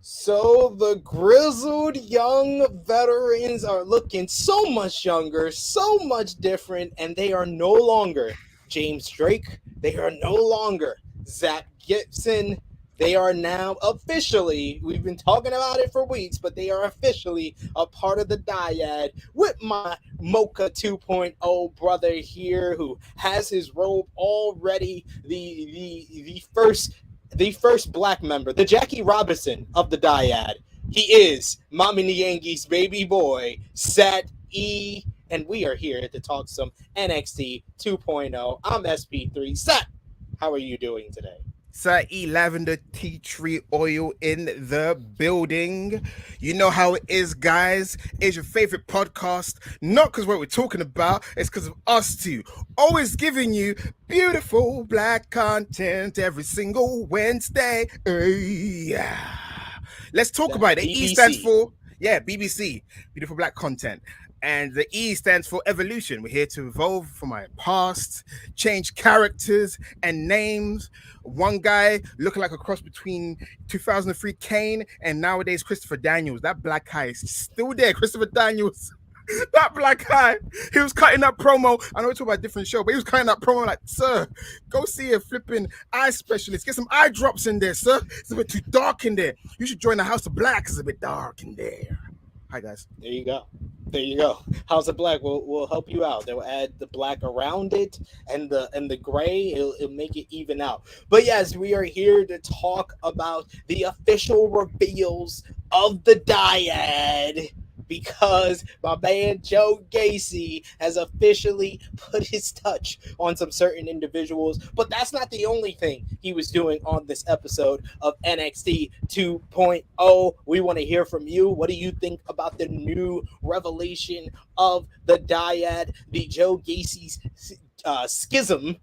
So the Grizzled Young Veterans are looking so much younger, so much different, and they are no longer James Drake. They are no longer Zach Gibson. They are now officially, we've been talking about it for weeks, but they are officially a part of the Dyad with my Mocha 2.0 brother here who has his robe already, the first black member, the Jackie Robinson of the Dyad. He is Mama Niangi's baby boy, Sat E, and we are here to talk some NXT 2.0. I'm SP3 Sat. How are you doing today? Sir E Lavender Tea Tree Oil in the building. You know how it is, guys. It's your favorite podcast. Not because what we're talking about, it's because of us two. Always giving you beautiful black content every single Wednesday. Yeah. Let's talk That about it. E stands BBC. for, BBC, beautiful black content. And the E stands for evolution. We're here to evolve from our past, change characters and names. One guy looking like a cross between 2003 Kane and nowadays Christopher Daniels. That black guy is still there. Christopher Daniels. That black guy, he was cutting that promo. I know we're talking about a different show, but he was cutting that promo like, sir, go see a flipping eye specialist. Get some eye drops in there, sir. It's a bit too dark in there. You should join the House of Black. It's a bit dark in there. Hi, guys. There you go. There you go. House of Black will help you out. They'll add the black around it and the gray. It'll make it even out. But yes, we are here to talk about the official reveals of the Dyad because my man Joe Gacy has officially put his touch on some certain individuals. But that's not the only thing he was doing on this episode of NXT 2.0. We want to hear from you. What do you think about the new revelation of the Dyad, the Joe Gacy's schism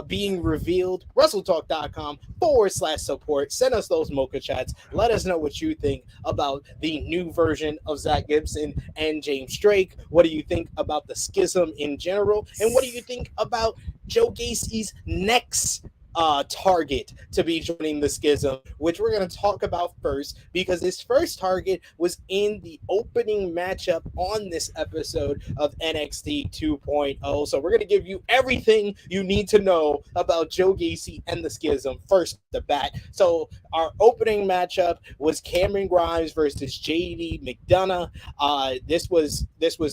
being revealed? WrestleTalk.com/support. Send us those mocha chats. Let us know what you think about the new version of Zach Gibson and James Drake. What do you think about the schism in general? And what do you think about Joe Gacy's next target to be joining the schism, which we're going to talk about first because his first target was in the opening matchup on this episode of NXT 2.0. So we're going to give you everything you need to know about Joe Gacy and the schism first off the bat. So our opening matchup was Cameron Grimes versus JD McDonough. This was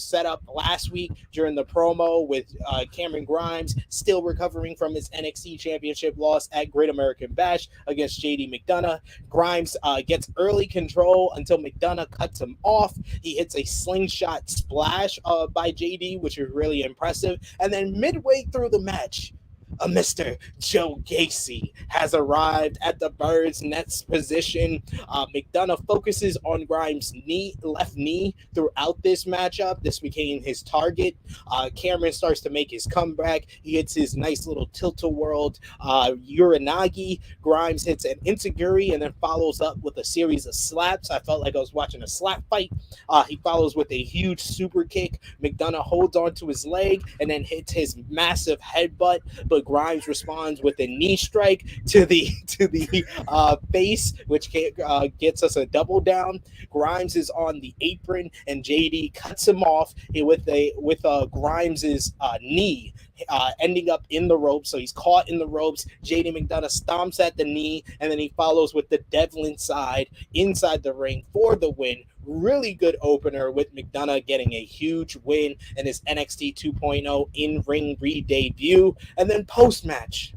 set up last week during the promo with Cameron Grimes still recovering from his NXT Championship loss at Great American Bash against JD McDonough. Grimes gets early control until McDonough cuts him off. He hits a slingshot splash by JD, which is really impressive. And then midway through the match, a Mr. Joe Gacy has arrived at the Bird's Nest position. McDonough focuses on Grimes' left knee throughout this matchup. This became his target. Cameron starts to make his comeback. He hits his nice little tilt-a-whirl Uranagi. Grimes hits an Insiguri and then follows up with a series of slaps. I felt like I was watching a slap fight. He follows with a huge super kick. McDonough holds onto his leg and then hits his massive headbutt, but Grimes responds with a knee strike to the face, which gets us a double down. Grimes is on the apron, and JD cuts him off with Grimes's knee. Ending up in the ropes, so he's caught in the ropes. JD McDonough stomps at the knee, and then he follows with the Devlin side inside the ring for the win. Really good opener with McDonough getting a huge win in his NXT 2.0 in-ring re-debut. And then post-match,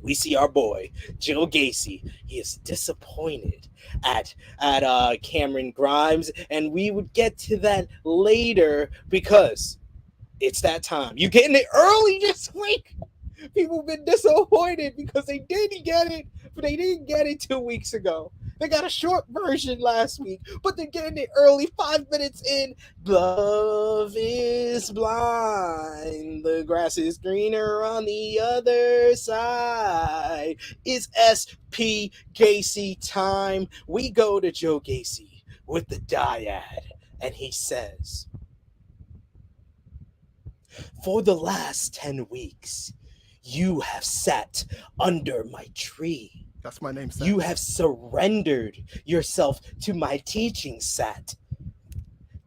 we see our boy Joe Gacy. He is disappointed at Cameron Grimes, and we would get to that later because it's that time. You getting it early this week? People have been disappointed because they didn't get it, but they didn't get it 2 weeks ago. They got a short version last week, but they're getting it early, 5 minutes in. Love is blind. The grass is greener on the other side. It's SP Gacy time. We go to Joe Gacy with the Dyad, and he says, "For the last 10 weeks, you have sat under my tree. That's my name, Sat. You have surrendered yourself to my teaching, Sat.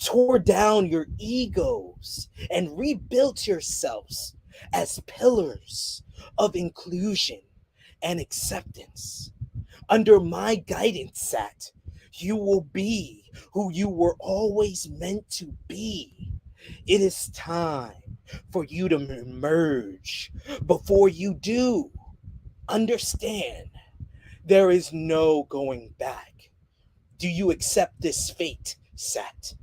Tore down your egos and rebuilt yourselves as pillars of inclusion and acceptance. Under my guidance, Sat, you will be who you were always meant to be. It is time for you to emerge. Before you do, understand there is no going back. Do you accept this fate, Sat?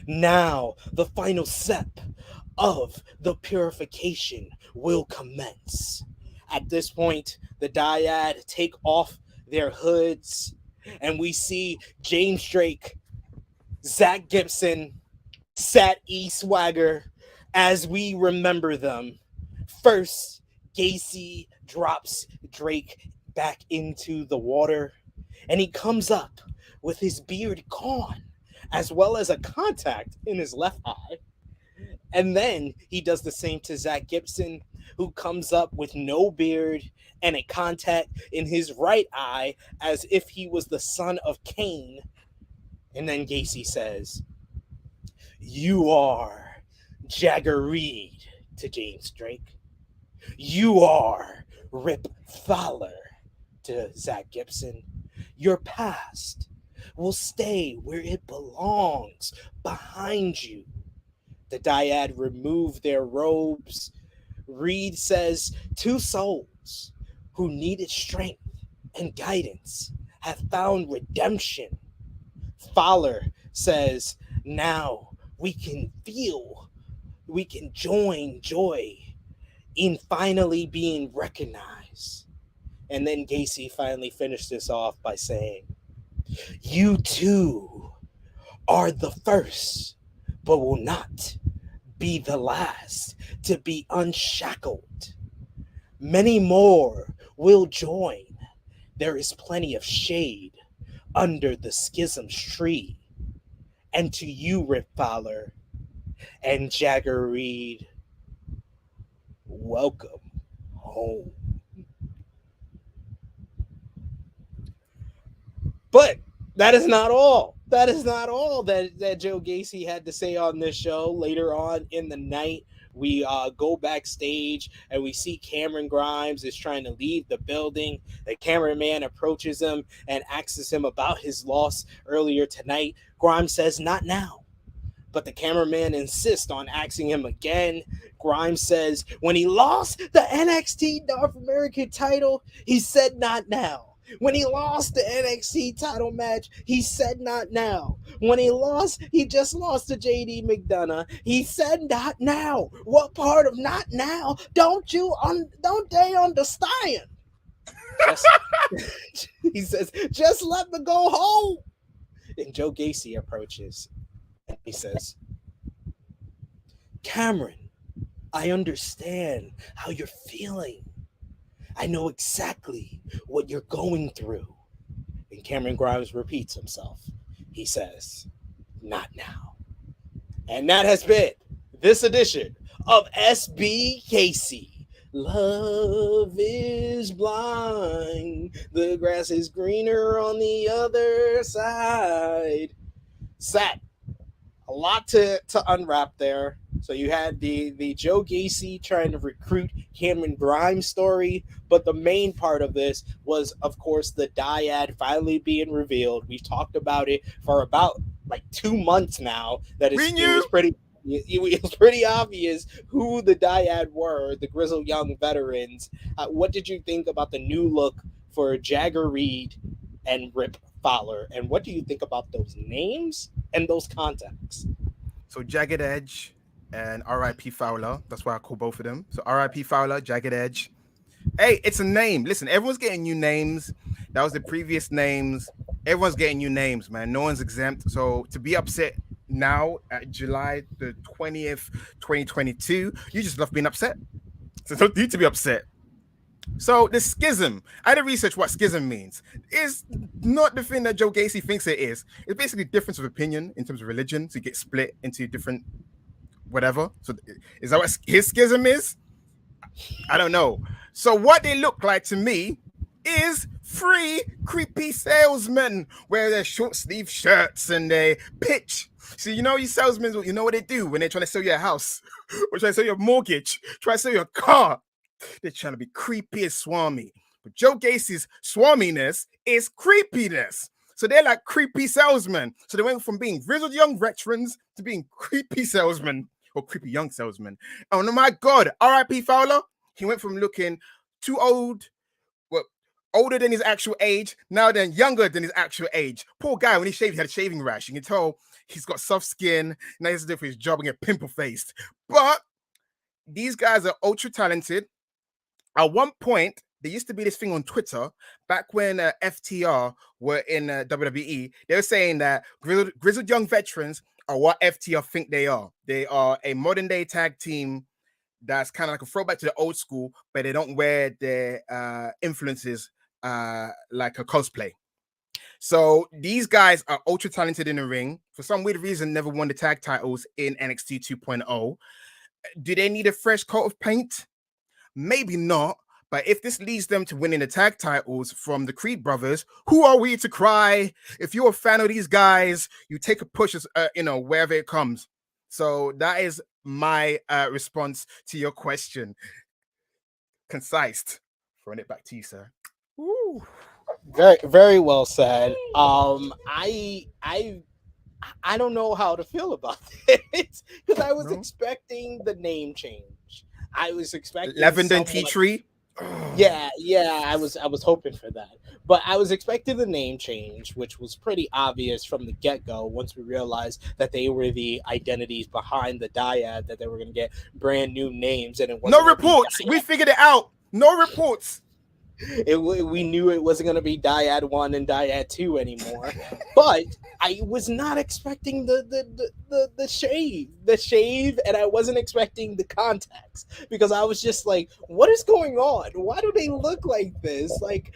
Now, the final step of the purification will commence. At this point, the Dyad take off their hoods, and we see James Drake, Zach Gibson, Sat Swagger, as we remember them. First, Gacy drops Drake back into the water, and he comes up with his beard gone, as well as a contact in his left eye. And then he does the same to Zach Gibson, who comes up with no beard and a contact in his right eye, as if he was the son of Cain. And then Gacy says, "You are Jagger Reid," to James Drake. "You are Rip Fowler," to Zach Gibson. "Your past will stay where it belongs, behind you." The Dyad remove their robes. Reid says, "Two souls who needed strength and guidance have found redemption." Fowler says, "Now we can join joy in finally being recognized." And then Gacy finally finished this off by saying, "You too are the first, but will not be the last to be unshackled. Many more will join. There is plenty of shade under the schism's tree. And to you, Rip Fowler and Jagger Reid, welcome home." But that is not all. That is not all that Joe Gacy had to say on this show. Later on in the night, we go backstage and we see Cameron Grimes is trying to leave the building. The cameraman approaches him and asks him about his loss earlier tonight. Grimes says, "Not now." But the cameraman insists on asking him again. Grimes says, when he lost the NXT North American title, he said, "Not now." When he lost the NXT title match, he said, "Not now." When he just lost to JD McDonough, he said, "Not now." What part of "not now" don't they understand? He says, "Just let me go home." And Joe Gacy approaches and he says, "Cameron, I understand how you're feeling. I know exactly what you're going through." And Cameron Grimes repeats himself. He says, "Not now." And that has been this edition of SBKC. Love is blind. The grass is greener on the other side. Sat, a lot to unwrap there. So you had the Joe Gacy trying to recruit Cameron Grimes story, but the main part of this was, of course, the Dyad finally being revealed. We've talked about it for about 2 months now. It was pretty obvious who the Dyad were, the Grizzled Young Veterans. What did you think about the new look for Jagger Reid and Rip Fowler? And what do you think about those names and those contacts? So Jagged Edge and R.I.P. Fowler. That's why I call both of them. So R.I.P. Fowler, Jagged Edge. Hey, it's a name. Listen, everyone's getting new names. That was the previous names. Everyone's getting new names, man. No one's exempt. So to be upset now at July the 20th, 2022, you just love being upset. So don't need to be upset. So the schism, I had to research what schism means. It's not the thing that Joe Gacy thinks it is. It's basically difference of opinion in terms of religion. So you get split into different whatever. So is that what his schism is? I don't know. So what they look like to me is three creepy salesmen wear their short sleeve shirts and they pitch. So you know, you salesmen, you know what they do when they're trying to sell you a house or trying to sell you a mortgage, try to sell you a car. They're trying to be creepy and swarmy. But Joe Gacy's swarminess is creepiness. So they're like creepy salesmen. So they went from being grizzled young veterans to being creepy salesmen or creepy young salesmen. Oh my God, R.I.P. Fowler. He went from looking too old, well, older than his actual age, now then younger than his actual age. Poor guy, when he shaved, he had a shaving rash. You can tell he's got soft skin. Now he has to do for his job and get pimple-faced. But these guys are ultra talented. At one point, there used to be this thing on Twitter back when FTR were in WWE. They were saying that Grizzled Young Veterans are what FTR think they are. They are a modern day tag team that's kind of like a throwback to the old school, but they don't wear their influences like a cosplay. So these guys are ultra talented in the ring. For some weird reason, never won the tag titles in NXT 2.0. Do they need a fresh coat of paint? Maybe not. But if this leads them to winning the tag titles from the Creed brothers, who are we to cry? If you're a fan of these guys, you take a push, wherever it comes. So that is my response to your question. Concise. Throwing it back to you, sir. Woo. Very, very well said. I don't know how to feel about it because I was expecting the name change. I was expecting Lavender and Tea Tree. Yeah, I was hoping for that. But I was expecting the name change, which was pretty obvious from the get-go once we realized that they were the identities behind the Dyad, that they were going to get brand new names. And it wasn't no reports. We figured it out. No reports. We knew it wasn't going to be Dyad 1 and Dyad 2 anymore. But I was not expecting the shave, and I wasn't expecting the contacts, because I was just like, what is going on? Why do they look like this? Like,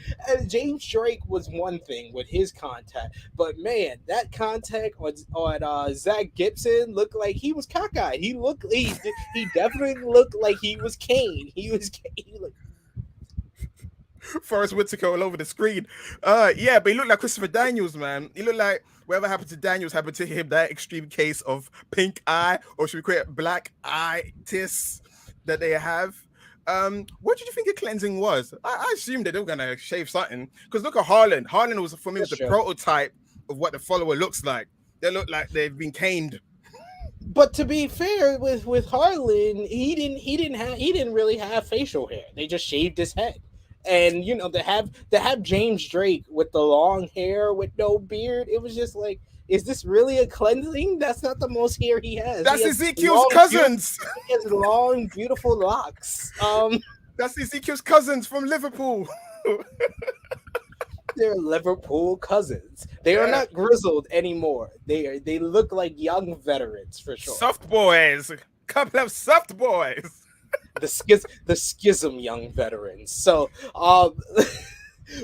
James Drake was one thing with his contact, but man, that contact on Zach Gibson looked like he was cockeyed. He definitely looked like he was Kane. He looked Forrest Whitaker all over the screen. But he looked like Christopher Daniels, man. He looked like whatever happened to Daniels happened to him. That extreme case of pink eye, or should we call it black eye-tis that they have. What did you think a cleansing was? I assumed that they were gonna shave something, because look at Harlan. Harlan was, for me, was the prototype of what the follower looks like. They look like they've been caned. But to be fair with Harlan, he didn't really have facial hair. They just shaved his head. And to have James Drake with the long hair with no beard, it was just like, is this really a cleansing? That's not the most hair he has. That's Ezekiel's cousins. He has long, beautiful locks. That's Ezekiel's cousins from Liverpool. They're Liverpool cousins. They are not grizzled anymore. They look like young veterans for sure. Soft boys. Couple of soft boys. The schism young veterans. So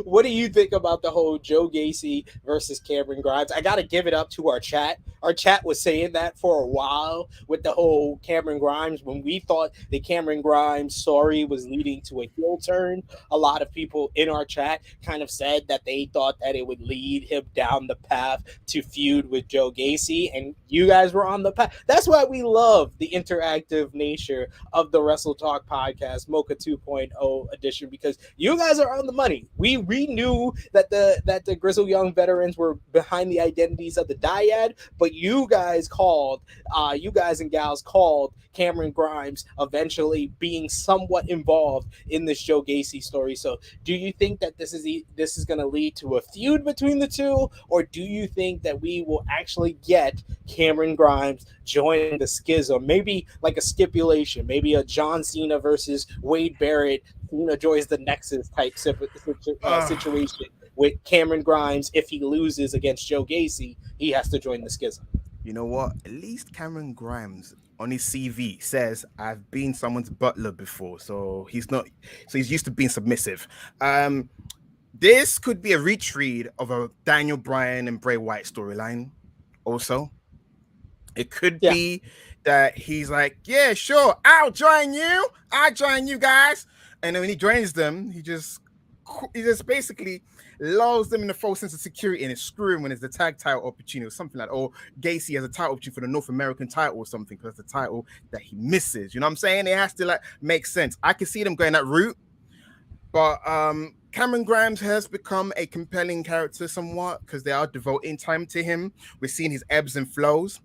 what do you think about the whole Joe Gacy versus Cameron Grimes? I gotta give it up to our chat. Our chat was saying that for a while with the whole Cameron Grimes. When we thought the Cameron Grimes story was leading to a heel turn, a lot of people in our chat kind of said that they thought that it would lead him down the path to feud with Joe Gacy, and you guys were on the path. That's why we love the interactive nature of the WrestleTalk Podcast, Mocha 2.0 edition, because you guys are on the money. We knew that the Grizzled Young Veterans were behind the identities of the Dyad, but you guys and gals called Cameron Grimes eventually being somewhat involved in this Joe Gacy story. So do you think that this is going to lead to a feud between the two, or do you think that we will actually get Cameron Grimes joining the schism? Maybe like a stipulation, maybe a John Cena versus Wade Barrett, joins the Nexus type situation with Cameron Grimes. If he loses against Joe Gacy, he has to join the schism. You know what? At least Cameron Grimes on his CV says, I've been someone's butler before. So he's used to being submissive. This could be a retread of a Daniel Bryan and Bray Wyatt storyline also. It could be that he's like, yeah, sure, I'll join you guys. And then when he joins them, he just basically lulls them in a false sense of security and is screwing when it's the tag title opportunity or something like that. Or Gacy has a title opportunity for the North American title or something because the title that he misses. You know what I'm saying? It has to like make sense. I can see them going that route, but Cameron Grimes has become a compelling character somewhat because they are devoting time to him. We're seeing his ebbs and flows.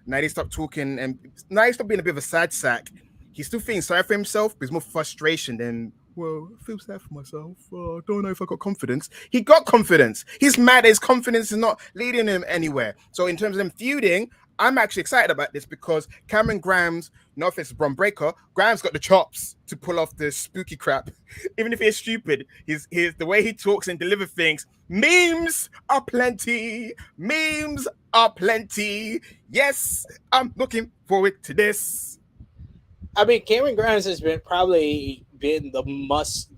Now they stop talking and now he stopped being a bit of a sad sack. He's still feeling sorry for himself, but it's more frustration than, well, I feel sad for myself. I don't know if I got confidence. He got confidence. He's mad that his confidence is not leading him anywhere. So in terms of them feuding, I'm actually excited about this because Cameron Grimes, no offense to Bron Breakker, Grimes got the chops to pull off the spooky crap. Even if he's stupid, his the way he talks and delivers things. Memes are plenty. Memes are plenty. Yes, I'm looking forward to this. I mean, Cameron Grimes has probably been the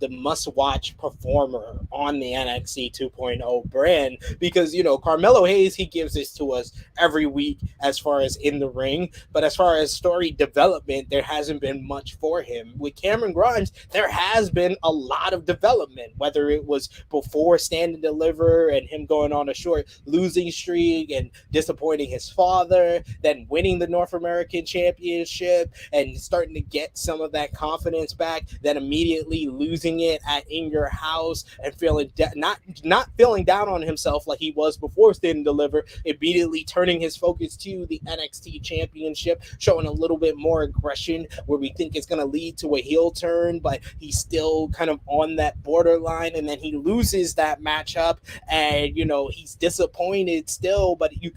must watch performer on the NXT 2.0 brand because Carmelo Hayes, he gives this to us every week as far as in the ring, but as far as story development, there hasn't been much for him. With Cameron Grimes, there has been a lot of development, whether it was before Stand and Deliver and him going on a short losing streak and disappointing his father, then winning the North American Championship and starting to get some of that confidence back, then immediately losing it in your house and feeling not feeling down on himself like he was before Stand and Deliver, immediately turning his focus to the NXT Championship, showing a little bit more aggression where we think it's going to lead to a heel turn, but he's still kind of on that borderline, and then he loses that matchup, and he's disappointed still, but you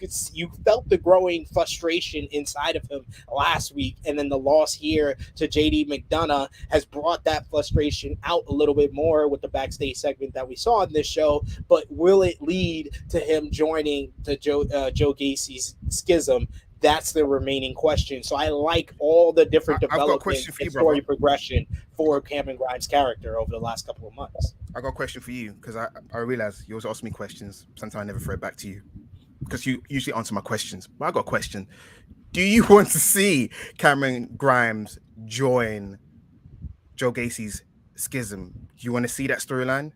felt the growing frustration inside of him last week, and then the loss here to JD McDonough has brought that frustration out a little bit more with the backstage segment that we saw in this show. But will it lead to him joining the Joe Gacy's schism? That's the remaining question. So I like all the different development and story progression for Cameron Grimes' character over the last couple of months. I got a question for you because I realize you always ask me questions. Sometimes I never throw it back to you because you usually answer my questions. But I got a question. Do you want to see Cameron Grimes join Joe Gacy's schism? Do you want to see that storyline?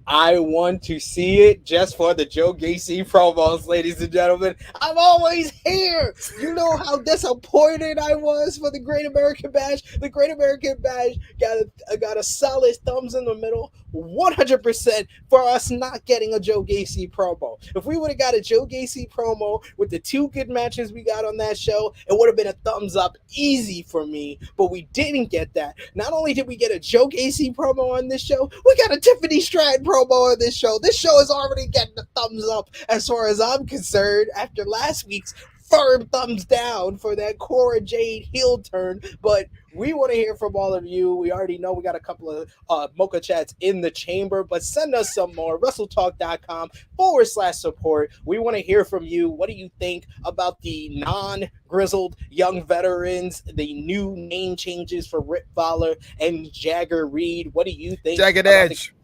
I want to see it just for the Joe Gacy promos, ladies and gentlemen. I'm always here. You know how disappointed I was for the Great American Bash. The Great American Bash got a solid thumbs in the middle, 100% for us not getting a Joe Gacy promo. If we would have got a Joe Gacy promo with the two good matches we got on that show, it would have been a thumbs up easy for me, but we didn't get that. Not only did we get a Joe Gacy promo on this show, we got a Tiffany Stratton promo on this show. This show is already getting a thumbs up as far as I'm concerned after last week's firm thumbs down for that Cora Jade heel turn, but we want to hear from all of you. We already know we got a couple of mocha chats in the chamber, but send us some more. WrestleTalk.com/support. We want to hear from you. What do you think about the non-grizzled young veterans, the new name changes for Rip Fowler and Jagger Reid? What do you think? Jagged Edge.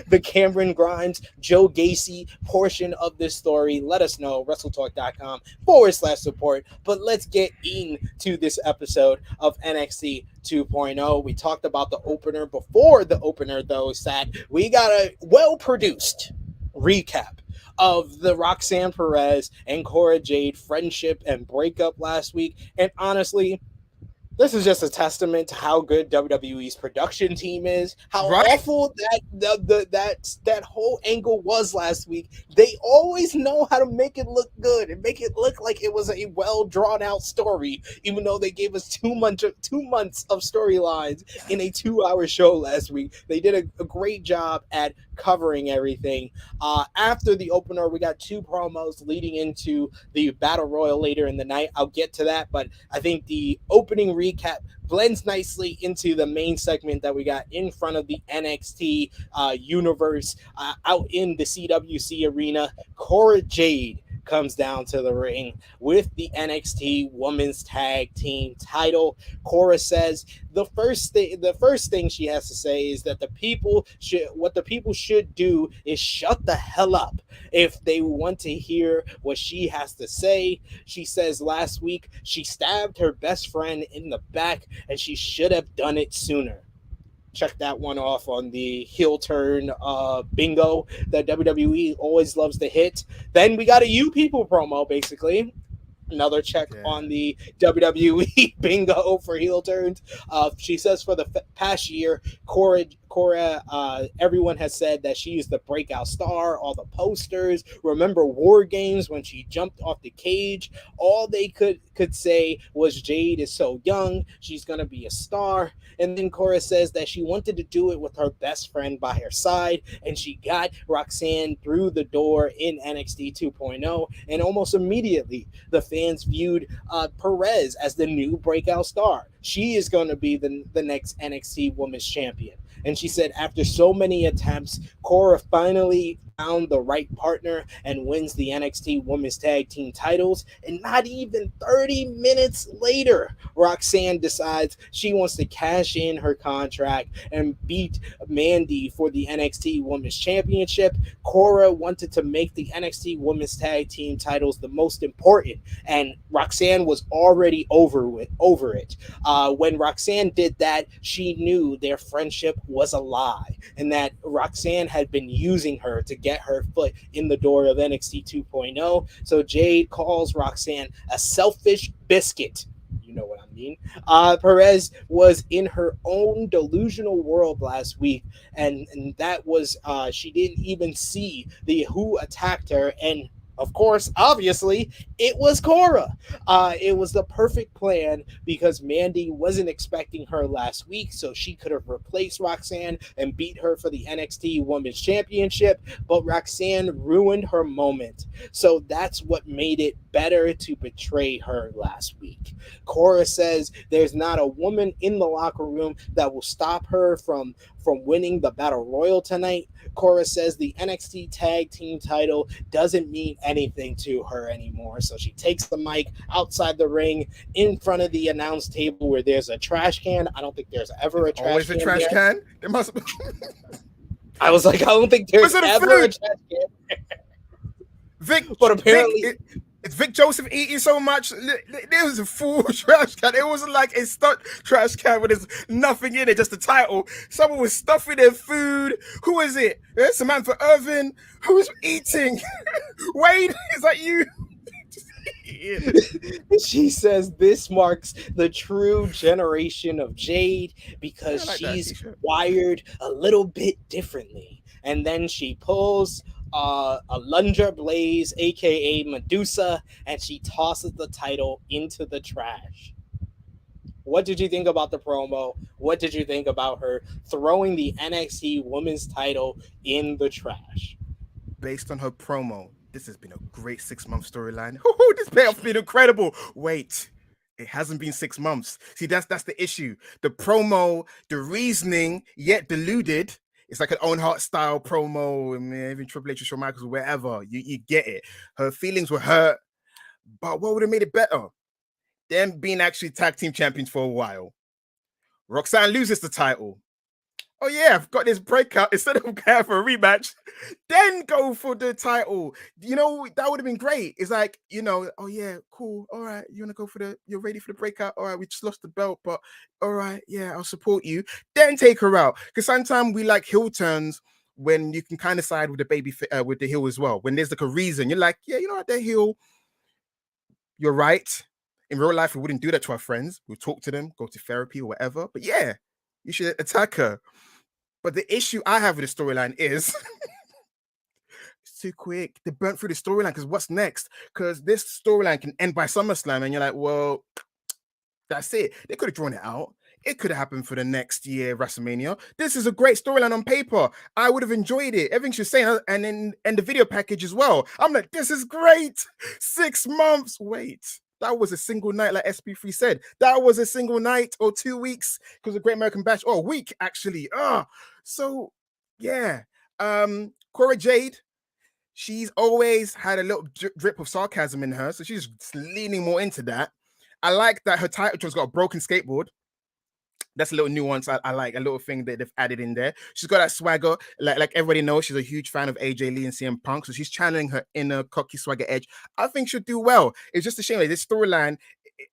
The Cameron Grimes, Joe Gacy portion of this story? Let us know. WrestleTalk.com/support. But let's get into this episode of NXT 2.0. We talked about the opener. Before the opener, though, Sat, we got a well-produced recap of the Roxanne Perez and Cora Jade friendship and breakup last week. And honestly, this is just a testament to how good WWE's production team is, how awful that whole angle was last week. They always know how to make it look good and make it look like it was a well drawn out story, even though they gave us 2 months of storylines in a 2-hour show last week. They did a great job at covering everything. After the opener, we got 2 promos leading into the Battle Royal later in the night. I'll get to that, but I think the opening recap blends nicely into the main segment that we got in front of the NXT universe out in the CWC arena. Cora Jade comes down to the ring with the NXT Women's Tag Team title. Cora says the first thing she has to say is that the people should do is shut the hell up if they want to hear what she has to say. She says last week she stabbed her best friend in the back and she should have done it sooner. check that one off on the heel turn bingo that WWE always loves to hit. Then we got a You People promo, basically. Another check Yeah. on the WWE bingo for heel turns. She says for the past year, Cora, everyone has said that she is the breakout star. All the posters. Remember War Games when she jumped off the cage? All they could say was Jade is so young. She's gonna be a star. And then Cora says that she wanted to do it with her best friend by her side, and she got Roxanne through the door in NXT 2.0, and almost immediately the fans viewed Perez as the new breakout star. She is going to be the next NXT Women's Champion. And she said after so many attempts, Cora finally found the right partner and wins the NXT Women's Tag Team titles. And not even 30 minutes later, Roxanne decides she wants to cash in her contract and beat Mandy for the NXT Women's Championship. Cora wanted to make the NXT Women's Tag Team titles the most important, and Roxanne was already over it. When Roxanne did that, she knew their friendship was a lie, and that Roxanne had been using her to get her foot in the door of NXT 2.0. So Jade calls Roxanne a selfish biscuit. You know what I mean. Perez was in her own delusional world last week, and that was she didn't even see who attacked her, and of course, obviously, it was Cora. It was the perfect plan because Mandy wasn't expecting her last week, so she could have replaced Roxanne and beat her for the NXT Women's Championship, but Roxanne ruined her moment. So that's what made it better to betray her last week. Cora says there's not a woman in the locker room that will stop her from winning the Battle Royal tonight. Cora says the NXT Tag Team title doesn't mean anything to her anymore. So she takes the mic outside the ring in front of the announce table where there's a trash can. I don't think there's ever a trash Always can. Always a trash can? There must be. I was like, I don't think there's ever a trash can. Vic, but apparently... It's Vic Joseph eating so much. There was a full trash can. It wasn't like a stuck trash can where there's nothing in it, just the title. Someone was stuffing their food. Who is it? Samantha Irvin. Who's eating? Wade, is that you? She says this marks the true generation of Jade because she's wired a little bit differently. And then she pulls a Lunger Blaze, aka Medusa, and she tosses the title into the trash. What did you think about the promo? What did you think about her throwing the NXT Women's title in the trash? Based on her promo, this has been a great 6-month storyline. This payoff's been incredible. Wait, it hasn't been 6 months. See, that's the issue. The promo, the reasoning, yet deluded. It's like an Owen Hart style promo, even Triple H or Shawn Michaels or wherever. You get it. Her feelings were hurt, but what would have made it better? Them being actually tag team champions for a while. Roxanne loses the title. Oh yeah, I've got this breakout. Instead of going for a rematch, then go for the title. You know, that would have been great. It's like, oh yeah, cool. All right, you're ready for the breakout. All right, we just lost the belt, but all right, yeah, I'll support you. Then take her out. Because sometimes we like heel turns when you can kind of side with the baby, with the heel as well. When there's like a reason, you're like, yeah, you know what, they're heel. You're right. In real life, we wouldn't do that to our friends. We'll talk to them, go to therapy or whatever. But yeah, you should attack her. But the issue I have with the storyline is it's too quick. They burnt through the storyline because what's next? Because this storyline can end by SummerSlam, and you're like, well, that's it. They could have drawn it out. It could have happened for the next year, WrestleMania. This is a great storyline on paper. I would have enjoyed it. Everything she's saying, and the video package as well. I'm like, this is great. 6 months. Wait. That was a single night, like SP3 said. That was a single night or 2 weeks because of Great American Bash, or a week actually. So yeah. Cora Jade, she's always had a little drip of sarcasm in her, so she's leaning more into that. I like that her title has got a broken skateboard. That's a little nuance I like, a little thing that they've added in there. She's got that swagger. Like everybody knows, she's a huge fan of AJ Lee and CM Punk, so she's channeling her inner cocky swagger edge. I think she'll do well. It's just a shame that this storyline,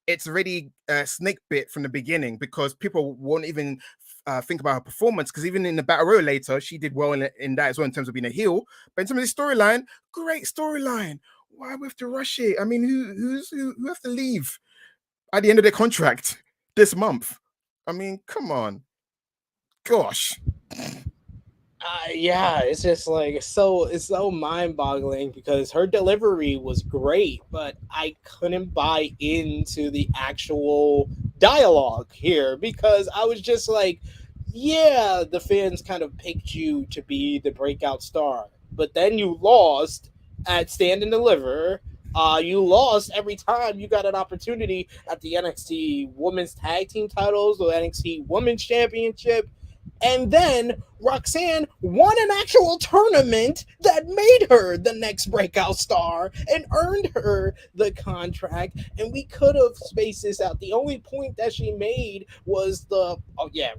it's already snake bit from the beginning because people won't even think about her performance, because even in the battle royal later, she did well in that as well in terms of being a heel. But in terms of the storyline, great storyline. Why we have to rush it? I mean, who have to leave at the end of their contract this month? I mean, come on, gosh. Yeah, it's just like it's so mind-boggling because her delivery was great, but I couldn't buy into the actual dialogue here because I was just like, yeah, the fans kind of picked you to be the breakout star, but then you lost at Stand and Deliver. You lost every time you got an opportunity at the NXT Women's Tag Team titles or NXT Women's Championship. And then Roxanne won an actual tournament that made her the next breakout star and earned her the contract. And we could have spaced this out. The only point that she made was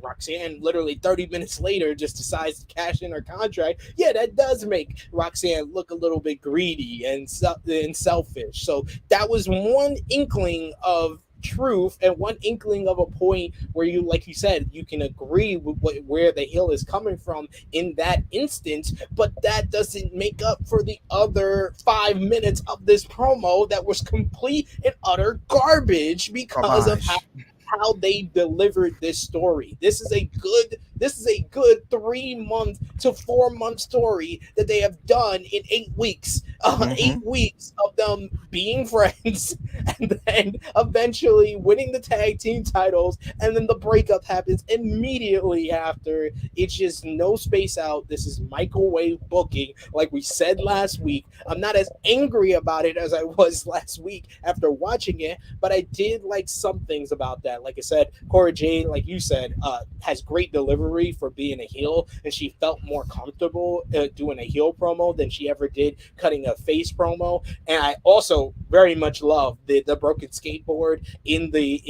Roxanne literally 30 minutes later just decides to cash in her contract. Yeah, that does make Roxanne look a little bit greedy and selfish. So that was one inkling of truth and one inkling of a point where you, like you said, you can agree with where the heel is coming from in that instance, but that doesn't make up for the other 5 minutes of this promo that was complete and utter garbage because of how they delivered this story. This is a good 3 month to 4 month story that they have done in 8 weeks. 8 weeks of them being friends and then eventually winning the tag team titles, and then the breakup happens immediately after. It's just no space out. This is microwave booking, like we said last week. I'm not as angry about it as I was last week after watching it, but I did like some things about that. Like I said, Cora Jade, like you said, has great delivery for being a heel, and she felt more comfortable doing a heel promo than she ever did cutting a face promo. And I also very much love the broken skateboard in the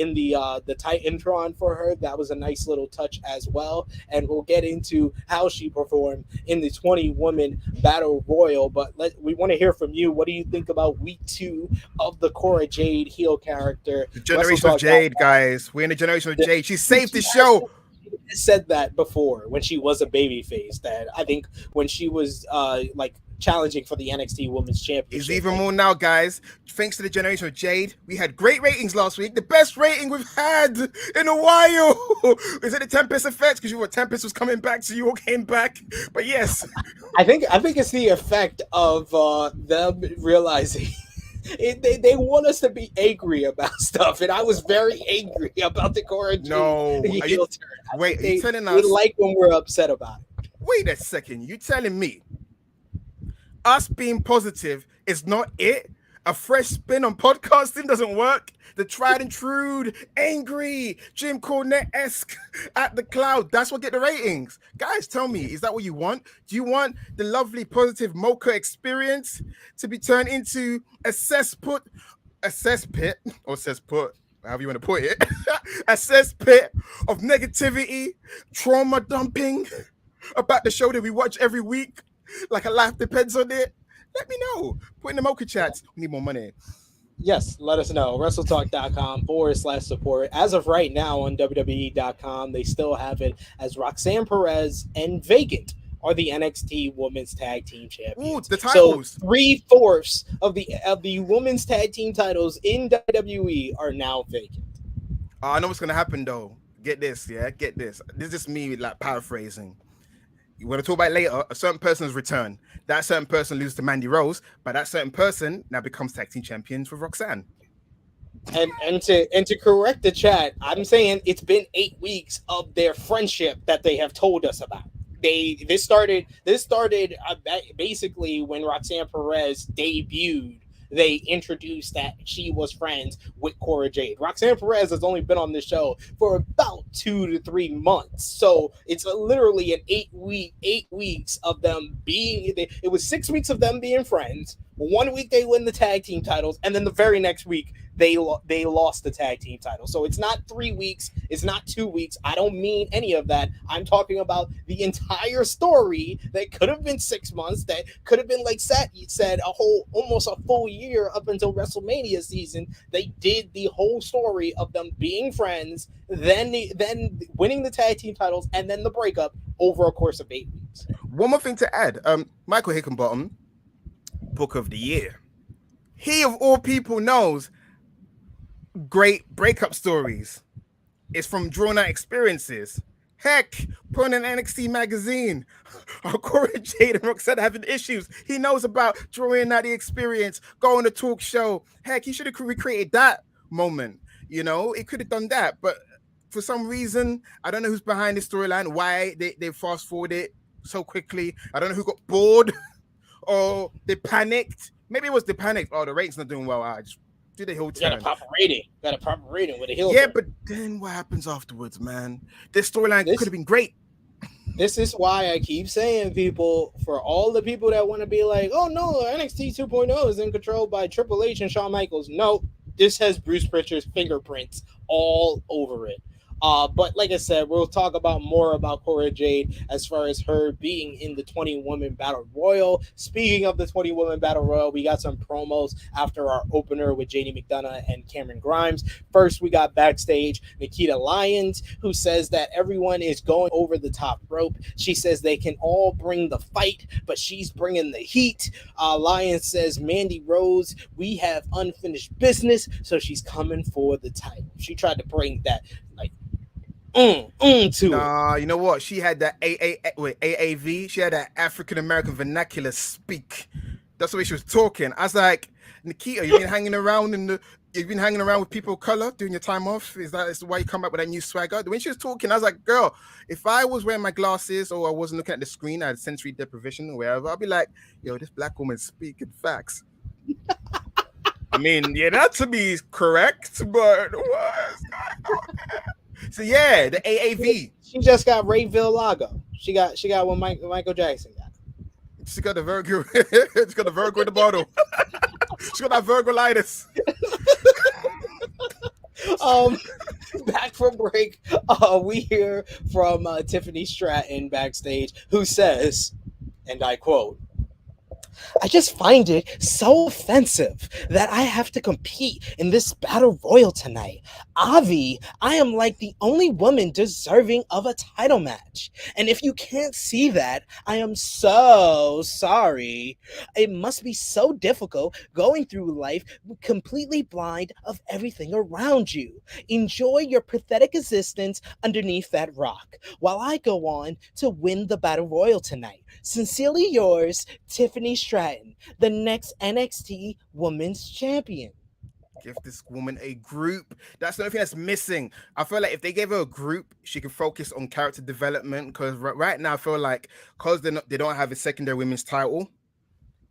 Titantron for her. That was a nice little touch as well. And we'll get into how she performed in the 20-woman battle royal. But we want to hear from you. What do you think about week 2 of the Cora Jade heel character? The generation of Jade, guys. We're in the generation of Jade. She saved the show. Said that before when she was a babyface, that I think when she was challenging for the NXT Women's Championship. It's even more now, guys. Thanks to the generation of Jade, we had great ratings last week. The best rating we've had in a while. Is it the Tempest effect? Because Tempest was coming back, so you all came back. But yes, I think it's the effect of them realizing. They want us to be angry about stuff, and I was very angry about the Cora Jade heel turn. Wait, are you telling us? We like when we're upset about it. Wait a second, you telling me us being positive is not it? A fresh spin on podcasting doesn't work? The tried and true, angry, Jim Cornette-esque at the cloud, that's what get the ratings. Guys, tell me, is that what you want? Do you want the lovely, positive Mocha experience to be turned into a cesspit, however you want to put it, a cesspit of negativity, trauma dumping about the show that we watch every week? Like a life depends on it? Let me know. Put in the Mocha chats. We need more money. Yes, let us know. WrestleTalk.com/support. As of right now on WWE.com, they still have it as Roxanne Perez and Vacant are the NXT Women's Tag Team Champions. Ooh, the titles. So 3/4 of the Women's Tag Team titles in WWE are now vacant. I know what's gonna happen though. Get this, yeah. Get this. This is just me like paraphrasing. We're going to talk about it later. A certain person has returned. That certain person loses to Mandy Rose, but that certain person now becomes tag team champions with Roxanne. And to correct the chat, I'm saying it's been 8 weeks of their friendship that they have told us about. This started basically when Roxanne Perez debuted. They introduced that she was friends with Cora Jade. Roxanne Perez has only been on this show for about 2 to 3 months. So it's literally an 8 weeks of them being, it was 6 weeks of them being friends, 1 week they win the tag team titles, and then the very next week they lost the tag team title. So it's not 3 weeks, it's not 2 weeks. I don't mean any of that. I'm talking about the entire story that could have been 6 months, that could have been, like Sat said, almost a full year up until WrestleMania season. They did the whole story of them being friends, then winning the tag team titles, and then the breakup over a course of 8 weeks. One more thing to add. Michael Hickenbottom, Book of the Year. He of all people knows great breakup stories. It's from drawn out experiences. Heck, put in an NXT magazine. Corey, Jade, and Roxanne having issues. He knows about drawing out the experience, going to talk show. Heck, he should have recreated that moment. You know, it could have done that. But for some reason, I don't know who's behind the storyline, why they fast forward it so quickly. I don't know who got bored or they panicked. Maybe it was the panic. Oh, the rating's not doing well. I just do the heel turn. Got a proper rating with a heel. Yeah, turn. but then what happens afterwards, man? This storyline could have been great. This is why I keep saying, people, for all the people that want to be like, oh no, NXT 2.0 is in control by Triple H and Shawn Michaels. No, this has Bruce Pritchard's fingerprints all over it. But like I said, we'll talk about more about Cora Jade as far as her being in the 20-woman Battle Royal. Speaking of the 20-woman Battle Royal, we got some promos after our opener with JD McDonough and Cameron Grimes. First, we got backstage Nikita Lyons, who says that everyone is going over the top rope. She says they can all bring the fight, but she's bringing the heat. Lyons says, Mandy Rose, we have unfinished business, so she's coming for the title. She tried to bring that, like, to it. You know what? She had that AAV. She had that African American vernacular speak. That's the way she was talking. I was like, Nikita, you've been hanging around with people of color during your time off. Is that why you come up with that new swagger? When she was talking, I was like, girl, if I was wearing my glasses or I wasn't looking at the screen, I had sensory deprivation or whatever, I'd be like, yo, this black woman speaking facts. I mean, yeah, that to me is correct, but what's going on there? So yeah, the AAV. She just got Ray Villago. She got what Michael Jackson got. She got the Virgo. She got the Virgo in the bottle. She got that Virgolitis. Back from break, we hear from Tiffany Stratton backstage, who says, and I quote, I just find it so offensive that I have to compete in this battle royal tonight. Avi, I am like the only woman deserving of a title match. And if you can't see that, I am so sorry. It must be so difficult going through life completely blind of everything around you. Enjoy your pathetic existence underneath that rock while I go on to win the battle royal tonight. Sincerely yours, Tiffany Stratton, the next NXT Women's Champion. Give this woman a group. That's the only thing that's missing. I feel like if they gave her a group, she could focus on character development. Because right now, I feel like because they don't have a secondary women's title,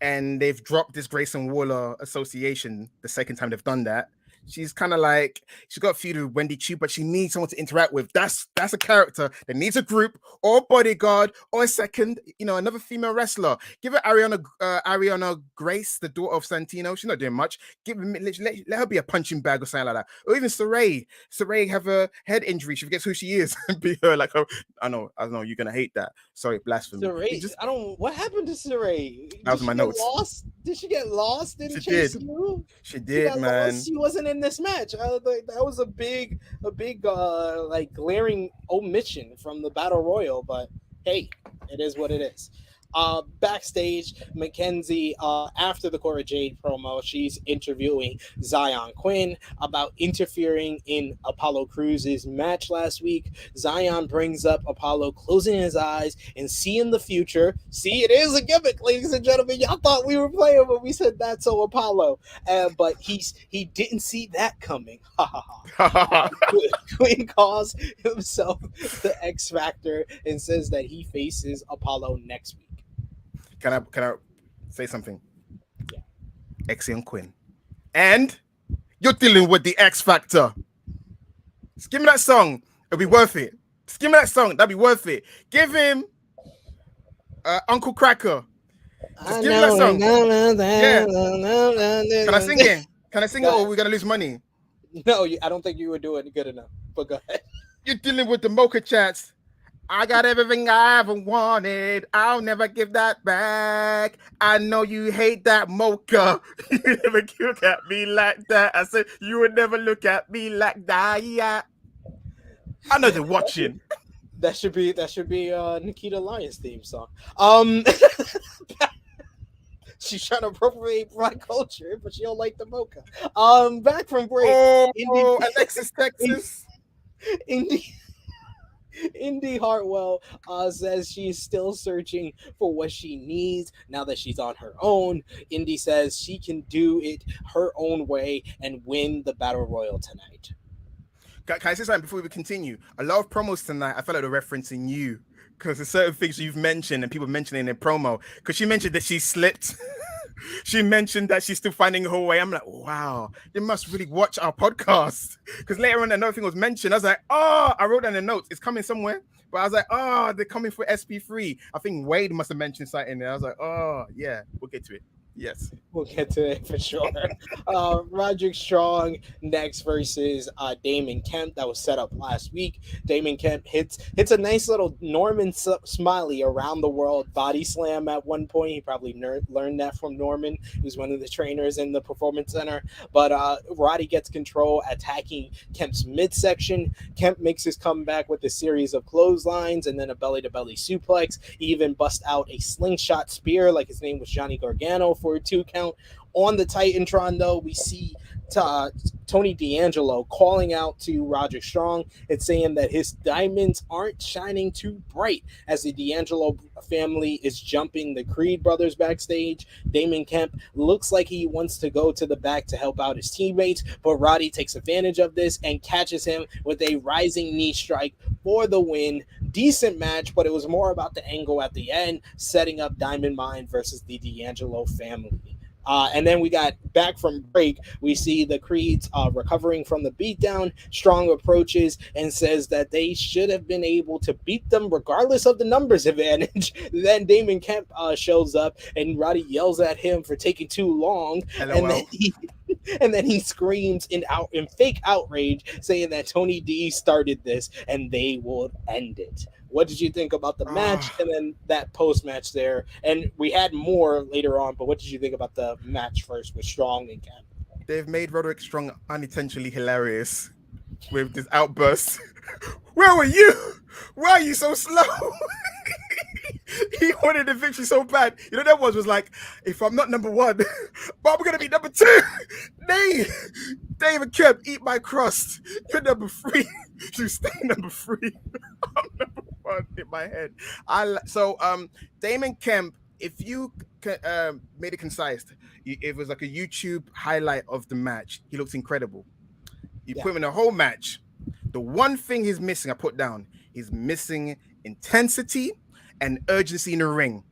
and they've dropped this Grayson Waller association the second time they've done that. She's kind of like, she's got a feud with Wendy Chu, but she needs someone to interact with. That's a character that needs a group or bodyguard or a second, another female wrestler. Give her Ariana Grace, the daughter of Santino. She's not doing much. Let her be a punching bag or something like that. Or even Saray. Saray have a head injury. She forgets who she is and be her like her. I know you're gonna hate that. Sorry, blasphemy. Saray, what happened to Saray? That was my notes. Did she get lost in Chase U? She did, man. Lost. She wasn't in this match. That was a big like glaring omission from the battle royal, but hey, it is what it is. Backstage, Mackenzie, after the Cora Jade promo, she's interviewing Zion Quinn about interfering in Apollo Crews' match last week. Zion brings up Apollo closing his eyes and seeing the future. See, it is a gimmick, ladies and gentlemen. Y'all thought we were playing when we said that's so Apollo, but he didn't see that coming. Quinn calls himself the X Factor and says that he faces Apollo next week. Can I say something? Yeah. Axiom Quinn. And you're dealing with the X Factor. Just give me that song. It'll be worth it. Just give me that song. That'll be worth it. Give him Uncle Cracker. Just I give me that know. song. Yeah. Can I sing it? Can I sing it, or are we gonna lose money? No, I don't think you were doing good enough. But go ahead. You're dealing with the mocha chats. I got everything I ever wanted. I'll never give that back. I know you hate that mocha. You never look at me like that. I said you would never look at me like that. Yeah. I know they're watching. That should be Nikita Lyons' theme song. She's trying to appropriate black culture, but she don't like the mocha. Back from break. Oh, Alexis, Texas. Indy Hartwell says she's still searching for what she needs now that she's on her own. Indy says she can do it her own way and win the Battle Royal tonight. Can I say something before we continue? A lot of promos tonight, I felt like they're referencing you because there's certain things you've mentioned and people mentioning in their promo. Because she mentioned that she slipped. She mentioned that she's still finding her way. I'm like, wow, they must really watch our podcast. Because later on, another thing was mentioned. I was like, oh, I wrote down the notes. It's coming somewhere. But I was like, oh, they're coming for SP3. I think Wade must have mentioned something there. I was like, oh, yeah, we'll get to it. Yes. We'll get to it for sure. Roderick Strong next versus Damon Kemp. That was set up last week. Damon Kemp hits a nice little Norman Smiley around the world body slam at one point. He probably learned that from Norman, who's one of the trainers in the Performance Center. But Roddy gets control, attacking Kemp's midsection. Kemp makes his comeback with a series of clotheslines and then a belly-to-belly suplex. He even busts out a slingshot spear like his name was Johnny Gargano for a 2 count. On the Titantron, though, we see Tony D'Angelo calling out to Roderick Strong and saying that his diamonds aren't shining too bright as the D'Angelo family is jumping the Creed brothers backstage. Damon Kemp looks like he wants to go to the back to help out his teammates, but Roddy takes advantage of this and catches him with a rising knee strike for the win. Decent match, but it was more about the angle at the end, setting up Diamond Mine versus the D'Angelo family. And then we got back from break. We see the Creeds recovering from the beatdown. Strong approaches and says that they should have been able to beat them regardless of the numbers advantage. Then Damon Kemp shows up and Roddy yells at him for taking too long. And then he screams in fake outrage, saying that Tony D started this and they will end it. What did you think about the match and then that post-match there? And we had more later on, but what did you think about the match first with Strong and Kemp? They've made Roderick Strong unintentionally hilarious with this outburst. Where were you? Why are you so slow? He wanted the victory so bad. You know, that was like, if I'm not number one, but I'm going to be number two. David Kemp, eat my crust. You're number three. You stay number three. I'm number one in my head. Damon Kemp, if you made it concise, it was like a YouTube highlight of the match. He looks incredible. You put him in a whole match. The one thing he's missing, I put down, he's missing intensity and urgency in the ring.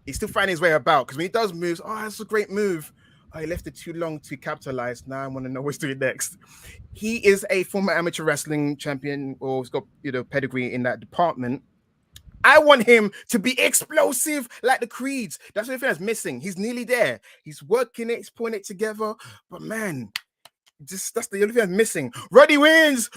He's still finding his way about because when he does moves, that's a great move. He left it too long to capitalize. Now I want to know what's doing next. He is a former amateur wrestling champion, or he's got pedigree in that department. I want him to be explosive like the Creeds. That's the only thing that's missing. He's nearly there. He's working it. He's putting it together. But man, that's the only thing that's missing. Roddy wins.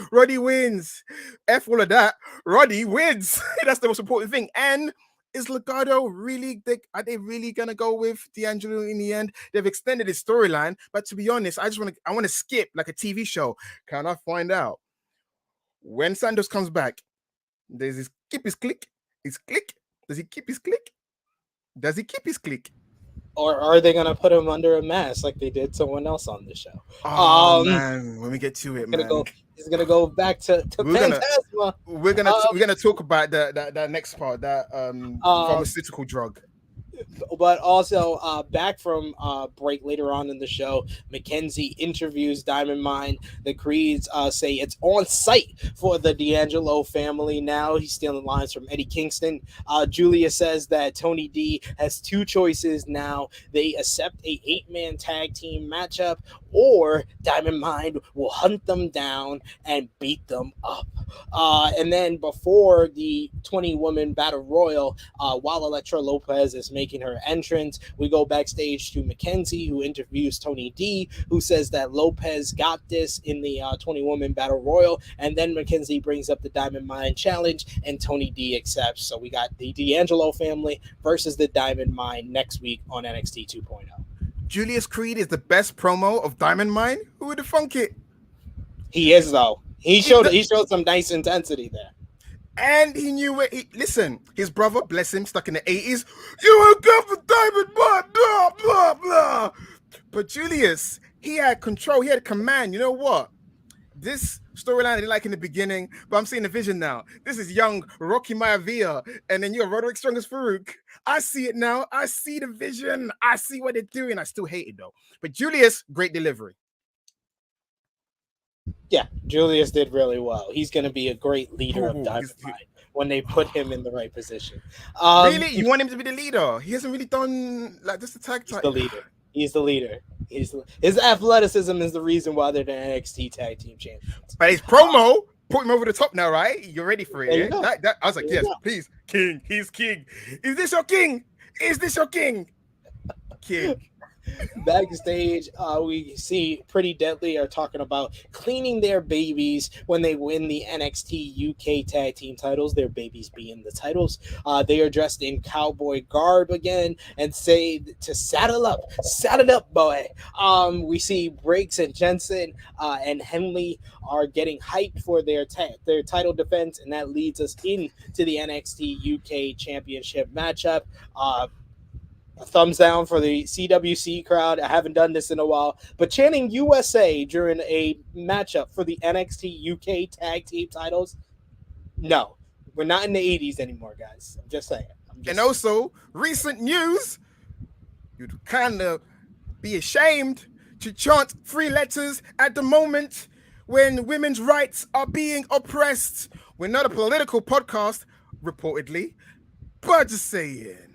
F all of that. Roddy wins. That's the most important thing. And is Legado really? Are they really gonna go with D'Angelo in the end? They've extended his storyline, but to be honest, I want to skip like a TV show. Can I find out when Santos comes back? Does he keep his click? His click? Does he keep his click? Does he keep his click? Or are they going to put him under a mask like they did someone else on the show? Man, when we get to it, man. He's going to go back to Phantasma. We're gonna talk about that next part, that pharmaceutical drug. But also back from break later on in the show, Mackenzie interviews Diamond Mine. The Creeds say it's on site for the D'Angelo family now. He's stealing lines from Eddie Kingston. Julia says that Tony D has two choices now. They accept a 8-man tag team matchup, or Diamond Mine will hunt them down and beat them up. And then before the 20-woman battle royal, while Elektra Lopez is making making her entrance. We go backstage to Mackenzie, who interviews Tony D, who says that Lopez got this in the 20-woman battle royal, and then Mackenzie brings up the Diamond Mine challenge, and Tony D accepts. So we got the D'Angelo family versus the Diamond Mine next week on NXT 2.0. Julius Creed is the best promo of Diamond Mine. Who would have thunk it? He is, though. He showed some nice intensity there. And he knew where listen, his brother, bless him, stuck in the 80s. You woke up for Diamond Mine, blah, blah, blah. But Julius, he had control, he had command. You know what? This storyline I didn't like in the beginning, but I'm seeing the vision now. This is young Rocky Maivia, and then you're Roderick Strong as Farouk. I see it now. I see the vision. I see what they're doing. I still hate it though. But Julius, great delivery. Yeah, Julius did really well. He's going to be a great leader of Diamond Mine when they put him in the right position. Really? You want him to be the leader? He hasn't really done like just the tag title. He's the leader. His athleticism is the reason why they're the NXT Tag Team Champions. But his promo put him over the top now, right? You're ready for it. Yeah? I was like, yes, please, king. He's king. Is this your king? Is this your king? King. Backstage, we see Pretty Deadly are talking about cleaning their babies when they win the NXT UK Tag Team titles, their babies being the titles. They are dressed in cowboy garb again and say to saddle up, boy. We see Briggs and Jensen and Henley are getting hyped for their title defense, and that leads us into the NXT UK Championship matchup. Thumbs down for the CWC crowd. I haven't done this in a while, but chanting USA during a matchup for the NXT UK tag team titles. No, we're not in the 80s anymore, guys. I'm just saying. Also, recent news, you'd kind of be ashamed to chant 3 letters at the moment when women's rights are being oppressed. We're not a political podcast, reportedly, but just saying.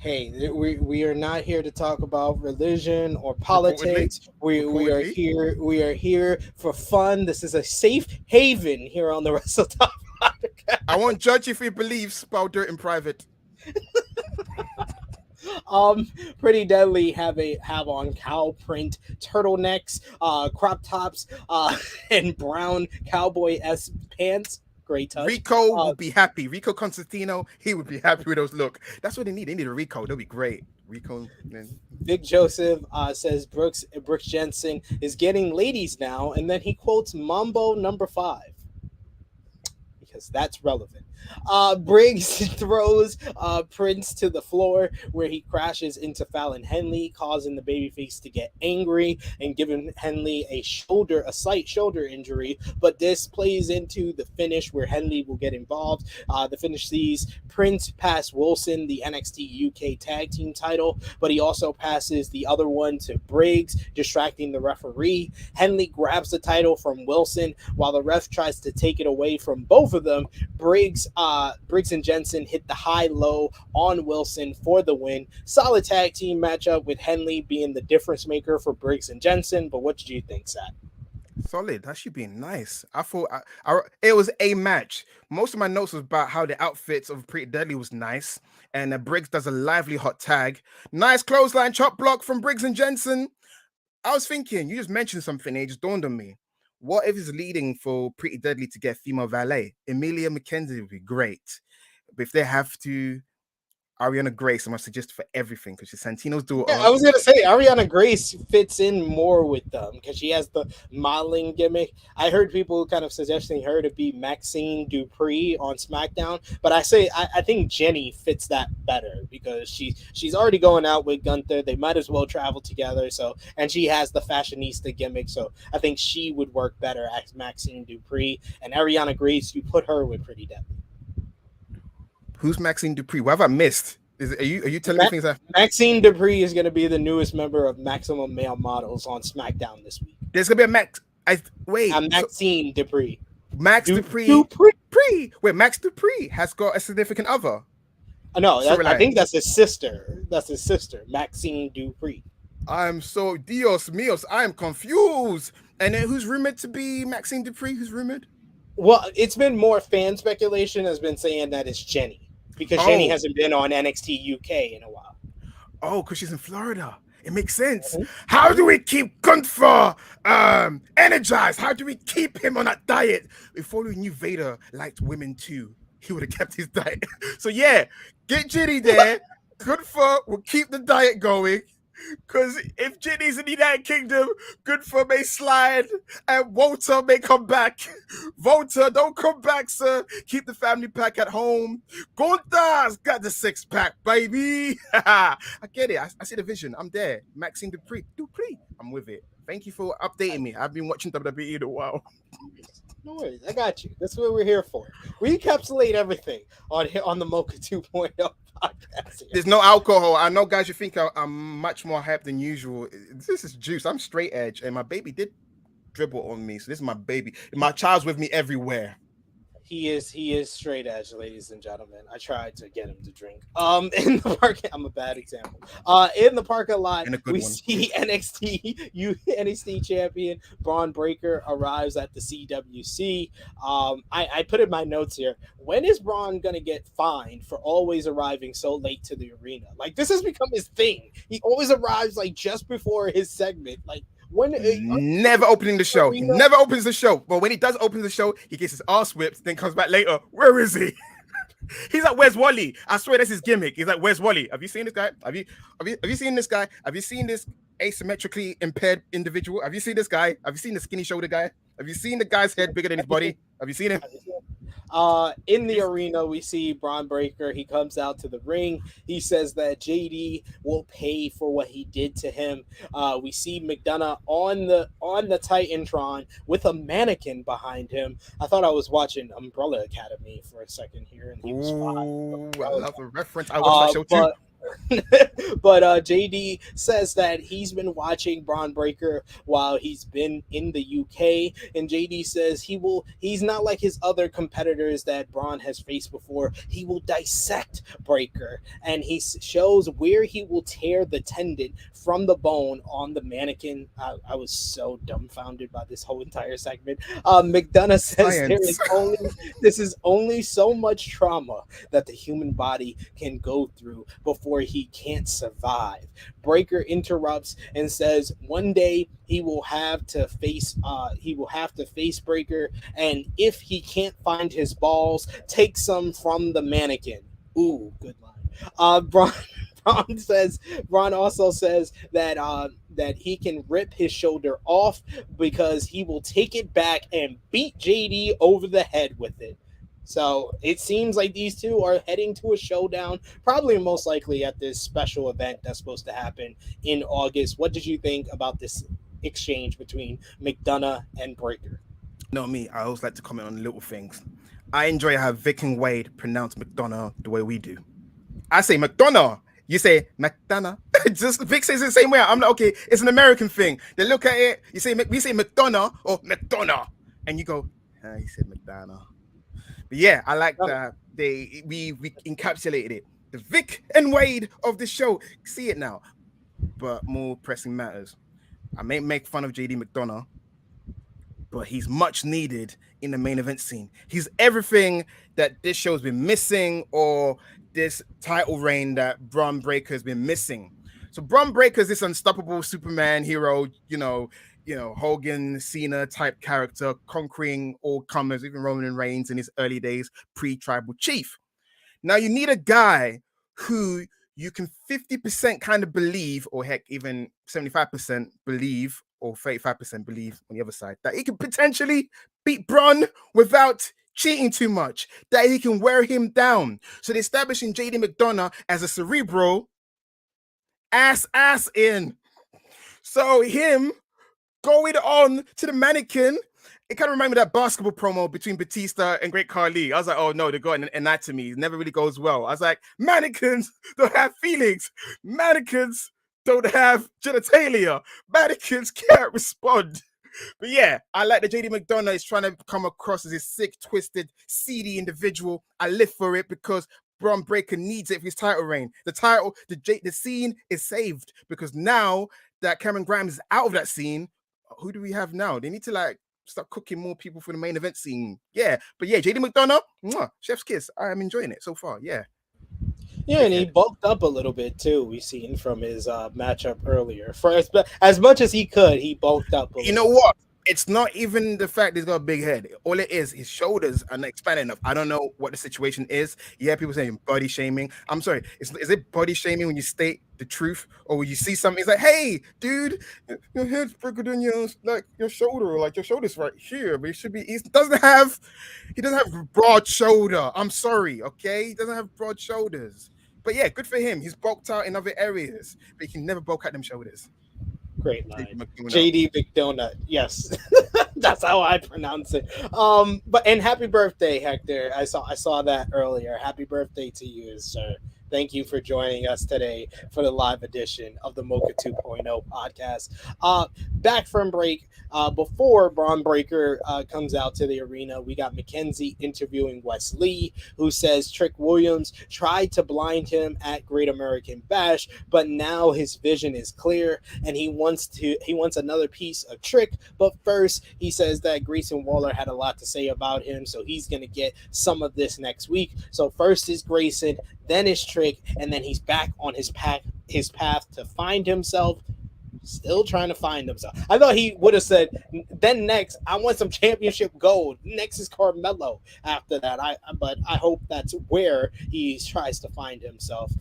Hey, we are not here to talk about religion or politics. We are here for fun. This is a safe haven here on the WrestleTalk Podcast. I won't judge you for your beliefs, but I'll do it in private. Pretty Deadly have on cow print turtlenecks, crop tops, and brown cowboy-esque pants. Great touch. Rico will be happy. Rico Constantino, he would be happy with those look. That's what they need. They need a Rico. They'll be great. Rico. Big Joseph says Brooks Jensen is getting ladies now, and then he quotes Mambo number 5 because that's relevant. Briggs throws Prince to the floor where he crashes into Fallon Henley, causing the babyface to get angry and giving Henley a slight shoulder injury. But this plays into the finish where Henley will get involved. The finish sees Prince pass Wilson the NXT UK Tag Team title, but he also passes the other one to Briggs, distracting the referee. Henley grabs the title from Wilson while the ref tries to take it away from both of them. Briggs and Jensen hit the high-low on Wilson for the win. Solid tag team matchup with Henley being the difference maker for Briggs and Jensen. But what did you think, Sat? Solid. That should be nice. I thought it was a match. Most of my notes was about how the outfits of Pretty Deadly was nice. And Briggs does a lively hot tag. Nice clothesline chop block from Briggs and Jensen. I was thinking, you just mentioned something and it just dawned on me. What if it's leading for Pretty Deadly to get female valet? Emilia McKenzie would be great. But if they have to, Ariana Grace, I must suggest for everything because she's Santino's daughter. Yeah, I was going to say Ariana Grace fits in more with them because she has the modeling gimmick. I heard people kind of suggesting her to be Maxine Dupree on SmackDown, but I think Jenny fits that better because she's already going out with Gunther. They might as well travel together. And she has the fashionista gimmick, so I think she would work better as Maxine Dupree. And Ariana Grace, you put her with Pretty Deadly. Who's Maxine Dupree? What have I missed? Are you telling me things? Maxine Dupree is going to be the newest member of Maximum Male Models on SmackDown this week. There's going to be Maxine Dupree. Max Dupree. Wait, Max Dupree has got a significant other. No, I think that's his sister. That's his sister, Maxine Dupree. I'm so Dios míos. I'm confused. And then who's rumored to be Maxine Dupree? Who's rumored? Well, it's been more fan speculation has been saying that it's Jenny. because Jenny Oh, hasn't been on NXT UK in a while. oh, because she's in Florida. It makes sense. Mhm. How do we keep Gunther energized? How do we keep him on that diet? If only we knew Vader liked women too, he would have kept his diet. So yeah, get Ginny there. Gunther will keep the diet going. Because if Ginny's in the United Kingdom, Gunther may slide and Walter may come back. Walter, don't come back, sir. Keep the family pack at home. Gunther's got the six pack, baby. I get it. I see the vision. I'm there. Maxime Dupree. I'm with it. Thank you for updating me. I've been watching WWE in a while. No worries, I got you. That's what we're here for. We encapsulate everything on the Mocha 2.0 podcast. Here. There's no alcohol. I know, guys, you think I'm much more hyped than usual. This is juice. I'm straight edge, and my baby did dribble on me. So this is my baby. My child's with me everywhere. He is straight edge, ladies and gentlemen. I tried to get him to drink. In the park, I'm a bad example. In the parking lot, we see NXT champion Braun Breaker arrives at the CWC. I put in my notes here. When is Braun gonna get fined for always arriving so late to the arena? Like, this has become his thing. He always arrives like just before his segment. Like, when never opening the show. He never opens the show. But when he does open the show, he gets his ass whipped, then comes back later. Where is he? He's like, where's Wally? I swear that's his gimmick. He's like, where's Wally? Have you seen this guy? Have you seen this guy? Have you seen this asymmetrically impaired individual? Have you seen this guy? Have you seen the skinny shoulder guy? Have you seen the guy's head bigger than his body? Have you seen him? In the arena, we see Braun Breaker. He comes out to the ring. He says that JD will pay for what he did to him. We see McDonough on the Titantron with a mannequin behind him. I thought I was watching Umbrella Academy for a second here, and he was fine. I love the reference. I watched that show too. But JD says that he's been watching Braun Breaker while he's been in the UK, and JD says he's not like his other competitors that Braun has faced before. He will dissect Breaker, and he shows where he will tear the tendon from the bone on the mannequin. I was so dumbfounded by this whole entire segment. McDonough says this is only so much trauma that the human body can go through before he can't survive. Breaker interrupts and says one day he will have to face Breaker, and if he can't find his balls, take some from the mannequin. Ooh, good line. Braun also says that he can rip his shoulder off because he will take it back and beat JD over the head with it. So it seems like these two are heading to a showdown, probably most likely at this special event that's supposed to happen in August. What did you think about this exchange between McDonough and Breaker? No, me. I always like to comment on little things. I enjoy how Vic and Wade pronounce McDonough the way we do. I say McDonough. You say McDonough. Just Vic says it the same way. I'm like, okay, it's an American thing. They look at it. We say McDonough or McDonough, and you go, he said McDonough. But yeah, I like that we encapsulated it. The Vic and Wade of the show. See it now. But more pressing matters. I may make fun of JD McDonough, but he's much needed in the main event scene. He's everything that this show's been missing, or this title reign that Braun Breaker has been missing. So Braun Breaker is this unstoppable Superman hero, Hogan, Cena type character, conquering all comers, even Roman Reigns in his early days, pre-tribal chief. Now you need a guy who you can 50% kind of believe, or heck, even 75% believe, or 35% believe on the other side, that he can potentially beat Braun without cheating too much, that he can wear him down. So they're establishing JD McDonough as a cerebral ass in. So him going on to the mannequin, it kind of reminded me of that basketball promo between Batista and Great Khali. I was like, oh no, they've got an anatomy. It never really goes well. I was like, mannequins don't have feelings. Mannequins don't have genitalia. Mannequins can't respond. But yeah, I like that JD McDonough is trying to come across as a sick, twisted, seedy individual. I live for it because Braun Breaker needs it for his title reign. The scene is saved because now that Cameron Grimes is out of that scene, who do we have now? They need to start cooking more people for the main event scene. Yeah, but yeah, JD McDonough, chef's kiss. I am enjoying it so far. Yeah. Yeah, Big and he head. bulked up a little bit too. We seen from his matchup earlier. For as much as he could, he bulked up a You know little. what? It's not even the fact he's got a big head. All it is, his shoulders are not expanded enough. I don't know what the situation is. Yeah, people saying body shaming. I'm sorry. Is it body shaming when you state the truth, or when you see something? It's like, hey, dude, your head's bigger than your shoulder, like your shoulder's right here, but it should be. He doesn't have broad shoulder. I'm sorry, okay, he doesn't have broad shoulders. But yeah, good for him. He's bulked out in other areas, but he can never bulk out them shoulders. Great JD line. McDonough. JD McDonut. Yes. That's how I pronounce it. But and happy birthday, Hector. I saw that earlier. Happy birthday to you, sir. Thank you for joining us today for the live edition of the Mocha 2.0 podcast. Back from break, before Braun Breaker comes out to the arena, we got Mackenzie interviewing Wes Lee, who says Trick Williams tried to blind him at Great American Bash, but now his vision is clear and he wants another piece of Trick. But first, he says that Grayson Waller had a lot to say about him, so he's gonna get some of this next week. So first is Grayson, then is Trick, and then he's back on his path to find himself. Still trying to find himself. I thought he would have said, then next, I want some championship gold. Next is Carmelo after that. But I hope that's where he tries to find himself.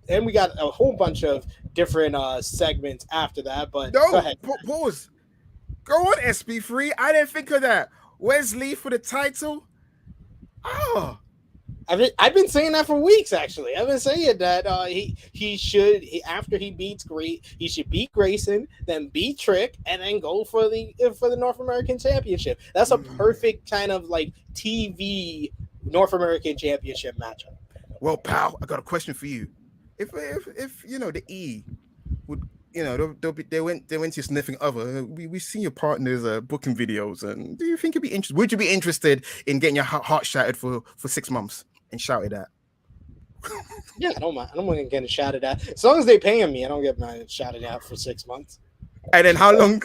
And we got a whole bunch of different segments after that. But go No, ahead. pause. Go on, SP3. I didn't think of that. Wesley for the title. Oh, I've been saying that for weeks. Actually, I've been saying that he should after he beats he should beat Grayson, then beat Trick, and then go for the North American Championship. That's a perfect kind of like TV North American Championship matchup. well, pal, I got a question for you. If the E would they went to sniffing other. We've seen your partners booking videos, and do you think you'd be interested? Would you be interested in getting your heart shattered for 6 months and shouted at? Yeah, I don't mind. I don't mind getting shouted at as long as they paying me. I don't get my shouted at for 6 months. And then how long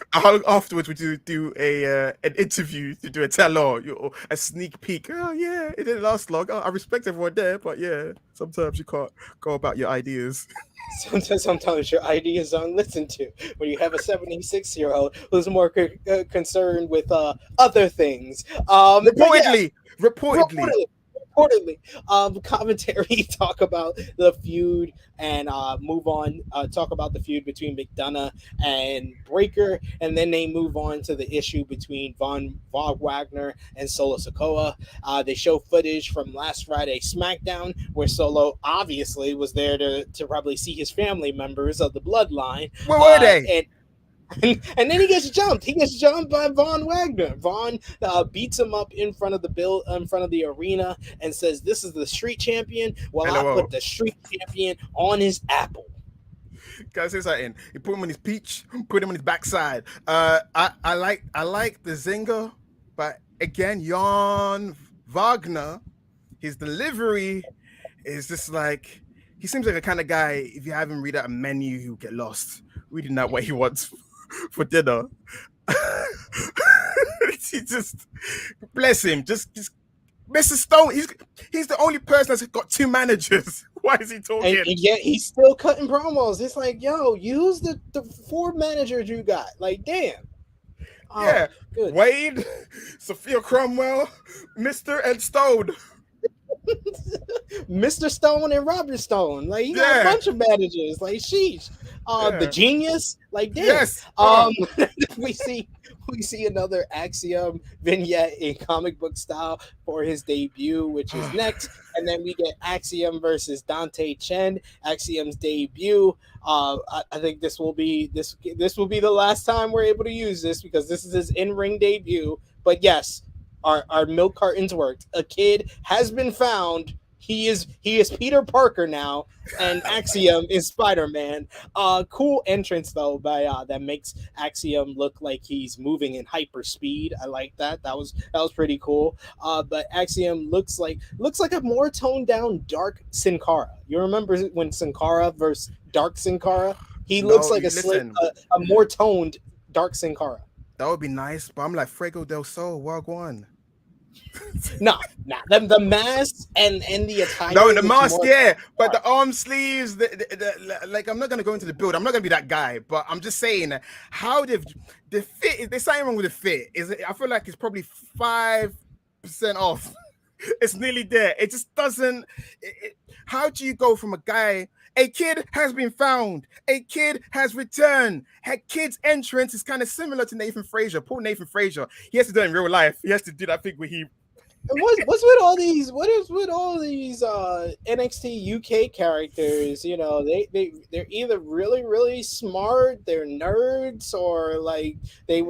afterwards would you do an interview to do a tell-all or a sneak peek? Oh yeah, it didn't last long. Oh, I respect everyone there, but yeah, sometimes you can't go about your ideas. Sometimes your ideas aren't listened to when you have a 76-year-old who's more concerned with other things. Reportedly. Commentary talk about the feud and move on. Talk about the feud between McDonough and Breaker, and then they move on to the issue between Von Wagner and Solo Sikoa. They show footage from last Friday SmackDown where Solo obviously was there to probably see his family members of the bloodline. Where were they? And then he gets jumped. He gets jumped by Von Wagner. Von beats him up in front of the arena, and says, "This is the street champion." Well, I put the street champion on his apple. Can I say something? He put him on his peach, put him on his backside. I like the zinger, but again, Jan Wagner, his delivery is just like he seems like a kind of guy. If you have him read out a menu, he'll get lost reading out what he wants for dinner. He just bless him. Just Mr. Stone. He's the only person that's got 2 managers. Why is he talking? And yet he's still cutting promos. It's like, yo, use the 4 managers you got. Like, damn. Oh, yeah, good. Wade, Sophia Cromwell, Mr. and Stone. Mr. Stone and Robert Stone. Like, you got a bunch of managers. Like, sheesh. The Genius. Like, damn. Yes. We see another Axiom vignette in comic book style for his debut, which is next. And then we get Axiom versus Dante Chen, Axiom's debut. I think this will be the last time we're able to use this because this is his in-ring debut. But yes, our milk cartons worked. A kid has been found. He is Peter Parker now, and Axiom is Spider-Man. Cool entrance though by that makes Axiom look like he's moving in hyper speed. I like that. That was pretty cool. But Axiom looks like a more toned down Dark Sin Cara. You remember when Sin Cara versus Dark Sin Cara? He looks like a more toned Dark Sin Cara. That would be nice, but I'm like Fuego del Sol, Wagwan. No, the mask and the attire. No, the mask, more yeah, but the arm sleeves, like I'm not gonna go into the build. I'm not gonna be that guy, but I'm just saying how the fit. There's something wrong with the fit. Is it? I feel like it's probably 5% off. It's nearly there. It just doesn't. How do you go from a guy? A kid has been found. A kid has returned. A kid's entrance is kind of similar to Nathan Frazier. Poor Nathan Frazier. He has to do it in real life. He has to do that thing where he. What's with all these? What is with all these NXT UK characters? You know, they're either really smart, they're nerds, or like they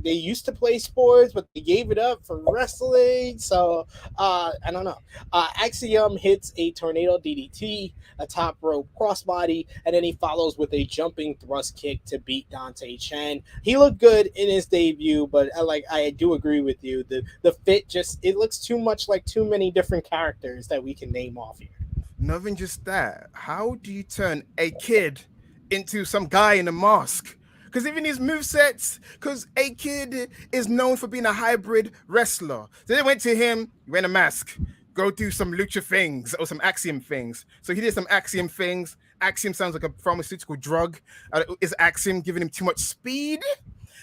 used to play sports, but they gave it up for wrestling. So I don't know. Axiom hits a tornado DDT, a top rope crossbody, and then he follows with a jumping thrust kick to beat Dante Chen. He looked good in his debut, but I do agree with you. The fit just it looks too much like too many different characters that we can name off here. Nothing just that. How do you turn a kid into some guy in a mask? Because even his movesets, because a kid is known for being a hybrid wrestler. So they went to him, wear a mask, go do some lucha things or some Axiom things. So he did some Axiom things. Axiom sounds like a pharmaceutical drug. Is Axiom giving him too much speed?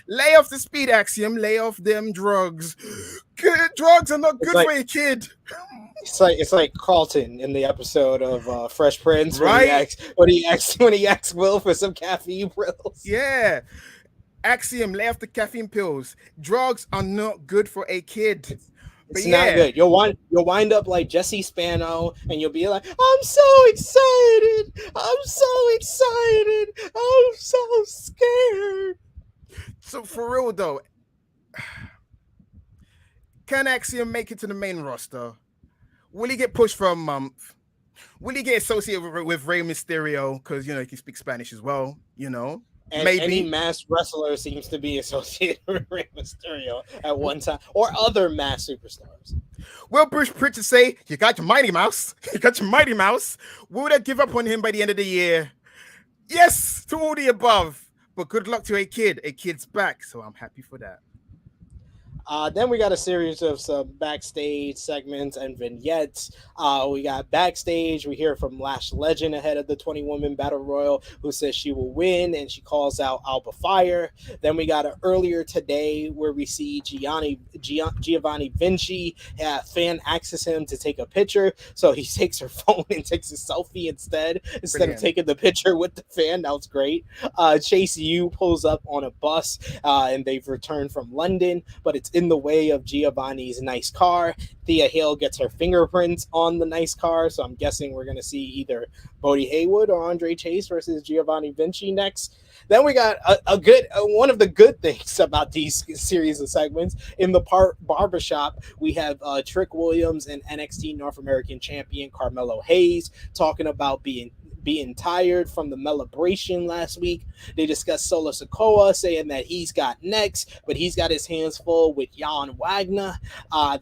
Lay off the speed, Axiom. Lay off them drugs. Drugs are not good for a kid. It's like Carlton in the episode of Fresh Prince, right? when he asks Will for some caffeine pills. Yeah, Axiom, lay off the caffeine pills. Drugs are not good for a kid. It's not good. You'll wind up like Jesse Spano, and you'll be like, "I'm so excited! I'm so excited! I'm so scared." So for real though, can Axiom make it to the main roster? Will he get pushed for a month? Will he get associated with Rey Mysterio? Because he can speak Spanish as well. And maybe any masked wrestler seems to be associated with Rey Mysterio at one time, or other masked superstars. Will Bruce Pritchard say, "You got your Mighty Mouse. You got your Mighty Mouse"? Will they give up on him by the end of the year? Yes, to all the above. But good luck to a kid. A kid's back, so I'm happy for that. Then we got a series of some backstage segments and vignettes. We got backstage. We hear from Lash Legend ahead of the 20-woman Battle Royal, who says she will win, and she calls out Alba Fire. Then we got an earlier today where we see Giovanni Vinci. Fan asks him to take a picture, so he takes her phone and takes a selfie instead of taking the picture with the fan. That was great. Chase U pulls up on a bus, and they've returned from London, but it's in the way of Giovanni's nice car. Thea Hale gets her fingerprints on the nice car, so I'm guessing we're going to see either Bodie Haywood or Andre Chase versus Giovanni Vinci next. Then we got one of the good things about these series of segments. In the barbershop, we have Trick Williams and NXT North American champion Carmelo Hayes talking about being tired from the Melibration last week. They discussed Solo Sikoa, saying that he's got next, but he's got his hands full with Jan Wagner.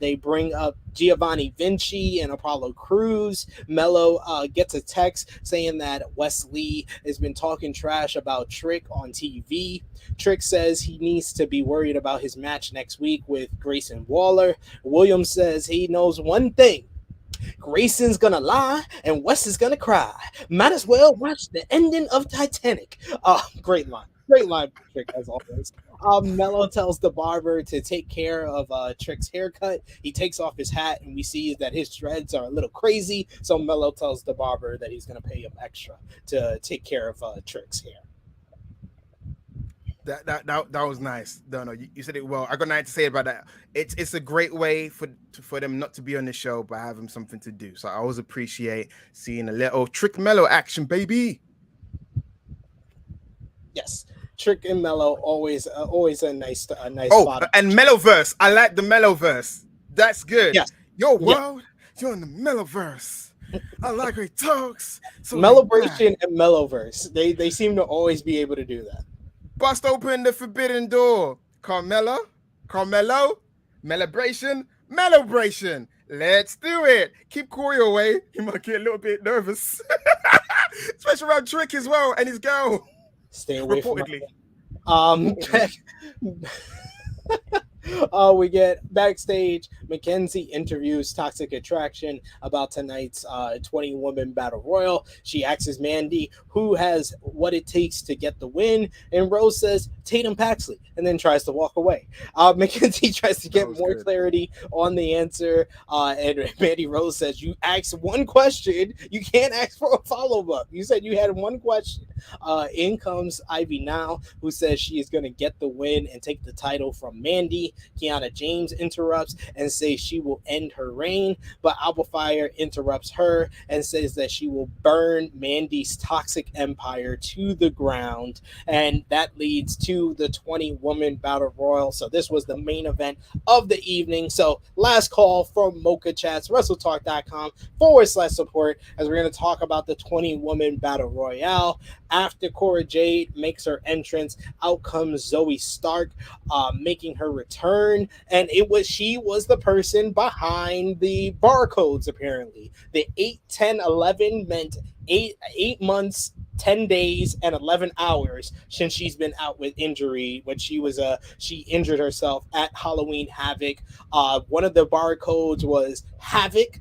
They bring up Giovanni Vinci and Apollo Crews. Melo gets a text saying that Wesley has been talking trash about Trick on TV. Trick says he needs to be worried about his match next week with Grayson Waller. Williams says he knows one thing: Grayson's gonna lie and Wes is gonna cry. Might as well watch the ending of Titanic. Great line, Trick, as always. Mello tells the barber to take care of Trick's haircut. He takes off his hat, and we see that his dreads are a little crazy. So Mello tells the barber that he's gonna pay him extra to take care of Trick's hair. That was nice. No, you said it well. I got nothing to say about that. It's a great way for them not to be on the show, but have them something to do. So I always appreciate seeing a little Trick Mello action, baby. Yes, Trick and Mello always a nice Oh, spot. And Melloverse. I like the Melloverse. That's good. Yes. Yo, world, you're in the Melloverse. I like how he talks. So Melibration and Melloverse. They seem to always be able to do that. Bust open the forbidden door. Carmelo, Melibration. Let's do it. Keep Corey away. He might get a little bit nervous. Especially around Trick as well and his girl. Stay away reportedly. from We get backstage. Mackenzie interviews Toxic Attraction about tonight's 20 woman battle royal. She asks Mandy who has what it takes to get the win, and Rose says Tatum Paxley, and then tries to walk away. Mackenzie tries to That get was more good. clarity on the answer, and Mandy Rose says, "You asked one question, you can't ask for a follow up. You said you had one question." In comes Ivy now, who says she is going to get the win and take the title from Mandy. Kiana James interrupts and says she will end her reign, but Alba Fire interrupts her and says that she will burn Mandy's toxic empire to the ground, and that leads to the 20 woman battle royal. So this was the main event of the evening. So last call from Mocha Chats, WrestleTalk.com/support, as we're going to talk about the 20 woman battle royale. After Cora Jade makes her entrance, out comes Zoe Stark, making her return, and she was the person behind the barcodes. Apparently, the 8, 10, 11 meant 8 months, 10 days and 11 hours since she's been out with injury. When she injured herself at Halloween Havoc. One of the barcodes was Havoc.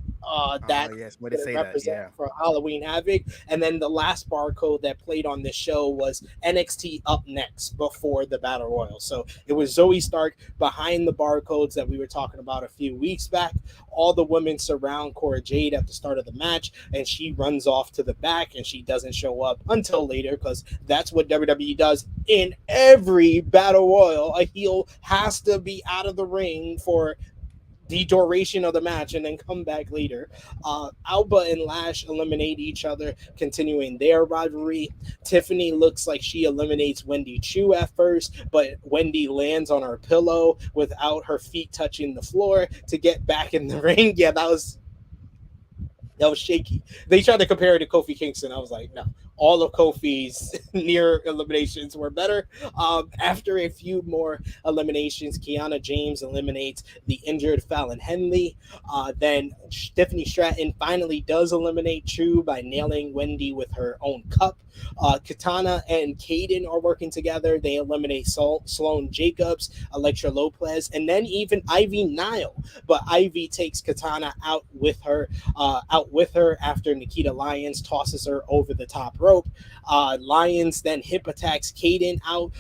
That Yes, where they going to say that, represent yeah. for Halloween Havoc. And then the last barcode that played on this show was NXT Up Next before the Battle Royal. So it was Zoe Stark behind the barcodes that we were talking about a few weeks back. All the women surround Cora Jade at the start of the match, and she runs off to the back, and she doesn't show up until later, because that's what WWE does in every Battle Royal. A heel has to be out of the ring for the duration of the match and then come back later. Alba and Lash eliminate each other, continuing their rivalry. Tiffany looks like she eliminates Wendy Chu at first, but Wendy lands on her pillow without her feet touching the floor to get back in the ring. Yeah, that was shaky. They tried to compare it to Kofi Kingston. I was like, no. All of Kofi's near eliminations were better. After a few more eliminations, Kiana James eliminates the injured Fallon Henley. Then Tiffany Stratton finally does eliminate True by nailing Wendy with her own cup. Katana and Kaden are working together. They eliminate Sloane Jacobs, Electra Lopez, and then even Ivy Nile. But Ivy takes Katana out with her after Nikita Lyons tosses her over the top rope. Lyons then hip attacks Kaden out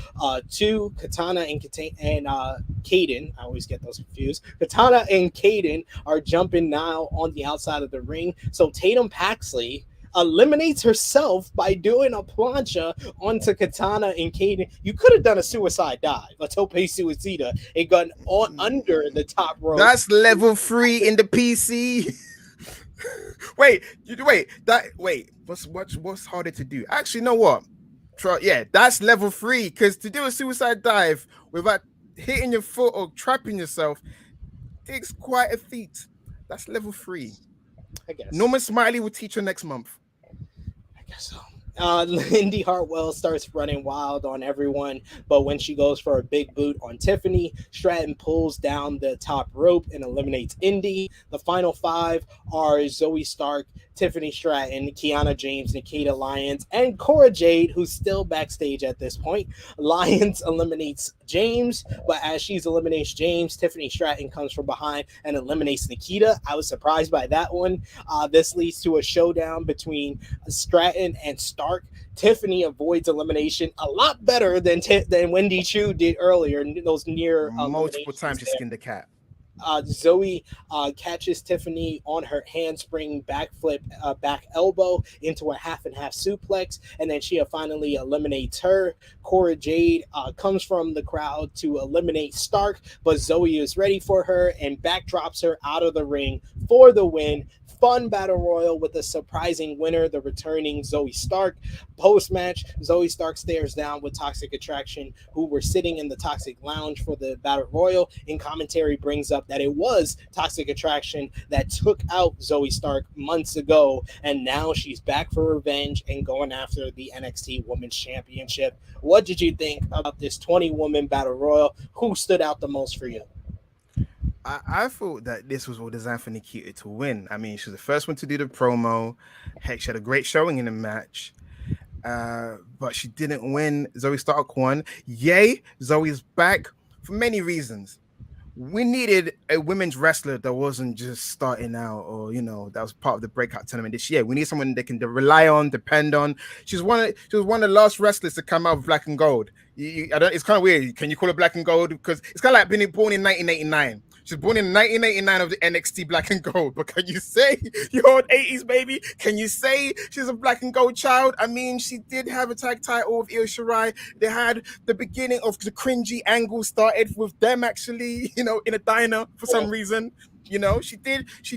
to Katana and Kaden. I always get those confused. Katana and Kaden are jumping now on the outside of the ring. So Tatum Paxley eliminates herself by doing a plancha onto Katana and Kaden. You could have done a suicide dive, a tope suicida, and gone on under the top rope. That's level 3 in the PC. wait. What's harder to do? Actually, you know what? Yeah, that's level 3, because to do a suicide dive without hitting your foot or trapping yourself takes quite a feat. That's level 3. I guess. Norman Smiley will teach her next month. I guess so. Lindy Hartwell starts running wild on everyone, but when she goes for a big boot on Tiffany, Stratton pulls down the top rope and eliminates Indy. The final 5 are Zoe Stark, Tiffany Stratton, Kiana James, Nikita Lyons, and Cora Jade, who's still backstage at this point. Lyons eliminates James, but as she eliminates James, Tiffany Stratton comes from behind and eliminates Nikita. I was surprised by that one. This leads to a showdown between Stratton and Stark. Tiffany avoids elimination a lot better than Wendy Chu did earlier in those near multiple times. She skinned the cat. Zoe catches Tiffany on her handspring backflip, back elbow into a half and half suplex, and then she finally eliminates her. Cora Jade comes from the crowd to eliminate Stark, but Zoe is ready for her and backdrops her out of the ring for the win. Fun battle royal with a surprising winner, the returning Zoe Stark. Post-match, Zoe Stark stares down with Toxic Attraction, who were sitting in the Toxic Lounge for the battle royal. In commentary brings up that it was Toxic Attraction that took out Zoe Stark months ago, and now she's back for revenge and going after the NXT Women's Championship. What did you think about this 20-woman battle royal? Who stood out the most for you? I thought that this was all designed for Nikita to win. I mean, she was the first one to do the promo. Heck, she had a great showing in the match. But she didn't win. Zoe Stark won. Yay, Zoe's back for many reasons. we needed a women's wrestler that wasn't just starting out, or that was part of the breakout tournament this year. We need someone they can rely on, depend on. She was one of the last wrestlers to come out of black and gold. It's kind of weird. Can you call it black and gold? Because it's kind of like being born in 1989. She was born in 1989 of the NXT black and gold. But can you say you're on 80s, baby? Can you say she's a black and gold child? I mean, she did have a tag title with Io Shirai. They had the beginning of the cringy angle started with them actually, in a diner for some reason. She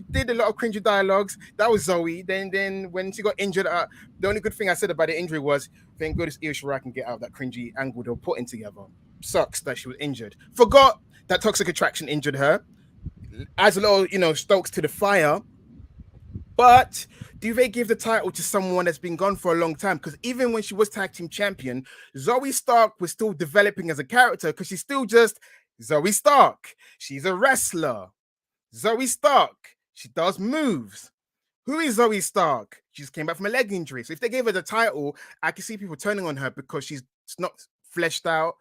did a lot of cringy dialogues. That was Zoe. Then when she got injured, the only good thing I said about the injury was, thank goodness Io Shirai can get out of that cringy angle they were putting together. Sucks that she was injured. Forgot that Toxic Attraction injured her. Adds a little, stokes to the fire. But do they give the title to someone that's been gone for a long time? Because even when she was tag team champion, Zoe Stark was still developing as a character because she's still just Zoe Stark. She's a wrestler. Zoe Stark. She does moves. Who is Zoe Stark? She just came back from a leg injury. So if they gave her the title, I can see people turning on her because she's not fleshed out,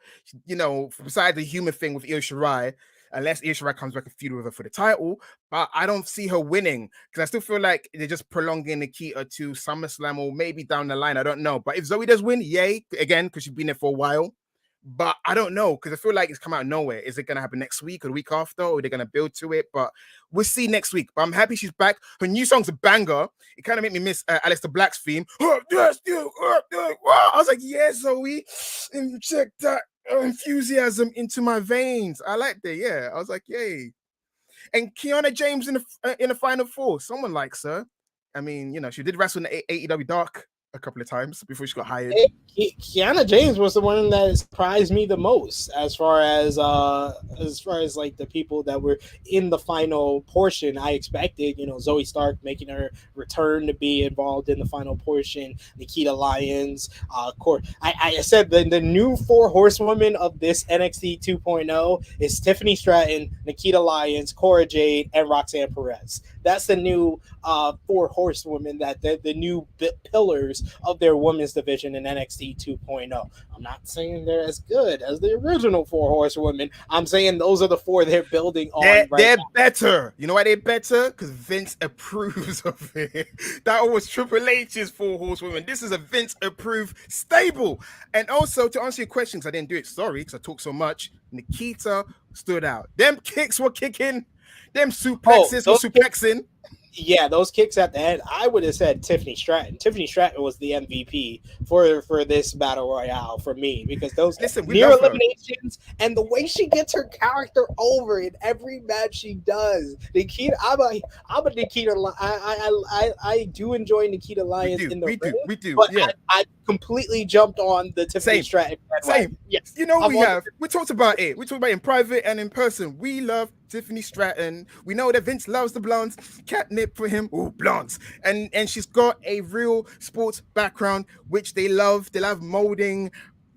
besides the human thing with Io Shirai, unless Io Shirai comes back and feud with her for the title. But I don't see her winning because I still feel like they're just prolonging Nikita to SummerSlam or maybe down the line. I don't know. But if Zoe does win, yay, again, because she's been there for a while. But I don't know because I feel like it's come out of nowhere. Is it going to happen next week or the week after? Or are they going to build to it? But we'll see next week. But I'm happy she's back. Her new song's a banger. It kind of made me miss Aleister Black's theme. I was like, yeah, Zoe, inject that enthusiasm into my veins. I liked it. Yeah, I was like, yay. And Kiana James in the final four. Someone likes her. I mean, she did wrestle in the AEW Dark a couple of times before she got hired. Kiana James was the one that surprised me the most as far as like the people that were in the final portion. I expected, Zoe Stark making her return to be involved in the final portion. Nikita Lyons, of course. I said the new four horsewomen of this NXT 2.0 is Tiffany Stratton, Nikita Lyons, Cora Jade, and Roxanne Perez. That's the new four horsewomen, that the new pillars of their women's division in NXT 2.0. I'm not saying they're as good as the original four horsewomen. I'm saying those are the four they're building on. They're better. You know why they're better? Because Vince approves of it. That was Triple H's four horsewomen. This is a Vince approved stable. And also, to answer your questions, I didn't do it. Sorry, because I talk so much. Nikita stood out. Them kicks were kicking. Them suplexes were suplexing. Yeah, those kicks at the end, I would have said Tiffany Stratton. Tiffany Stratton was the MVP for this battle royale for me, because those near eliminations and the way she gets her character over in every match she does. Nikita, I'm a Nikita. I do enjoy Nikita Lyons in the ring. We do. But yeah. I completely jumped on the Tiffany Stratton. Same. Yes. We talked about it. We talked about it in private and in person. We love Tiffany Stratton. We know that Vince loves the blondes. Catnip for him. Ooh, blondes. And she's got a real sports background, which they love. They love molding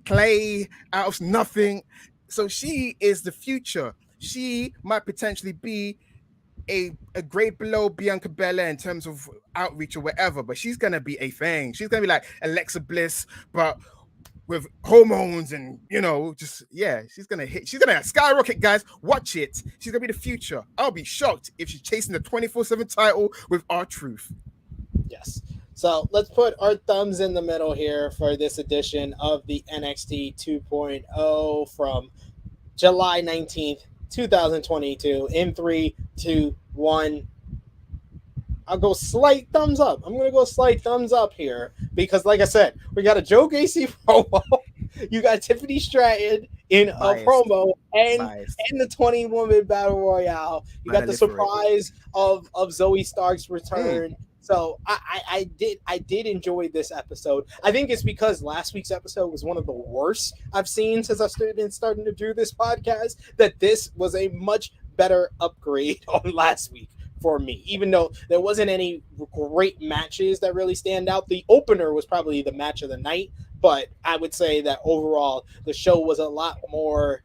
clay out of nothing. So she is the future. She might potentially be a grade below Bianca Belair in terms of outreach or whatever, but she's gonna be a thing. She's gonna be like Alexa Bliss, but with hormones and she's gonna skyrocket, guys. Watch it. She's gonna be the future. I'll be shocked if she's chasing the 24/7 title with R-Truth. Yes. So let's put our thumbs in the middle here for this edition of the NXT 2.0 from July 19th, 2022. In 3, 2, 1. I'll go slight thumbs up. I'm going to go slight thumbs up here because, like I said, we got a Joe Gacy promo. You got Tiffany Stratton in a promo and the 20-woman battle royale. You got the surprise of Zoe Stark's return. So I did enjoy this episode. I think it's because last week's episode was one of the worst I've seen since I've been starting to do this podcast, that this was a much better upgrade on last week for me, even though there wasn't any great matches that really stand out. The opener was probably the match of the night, but I would say that overall the show was a lot more.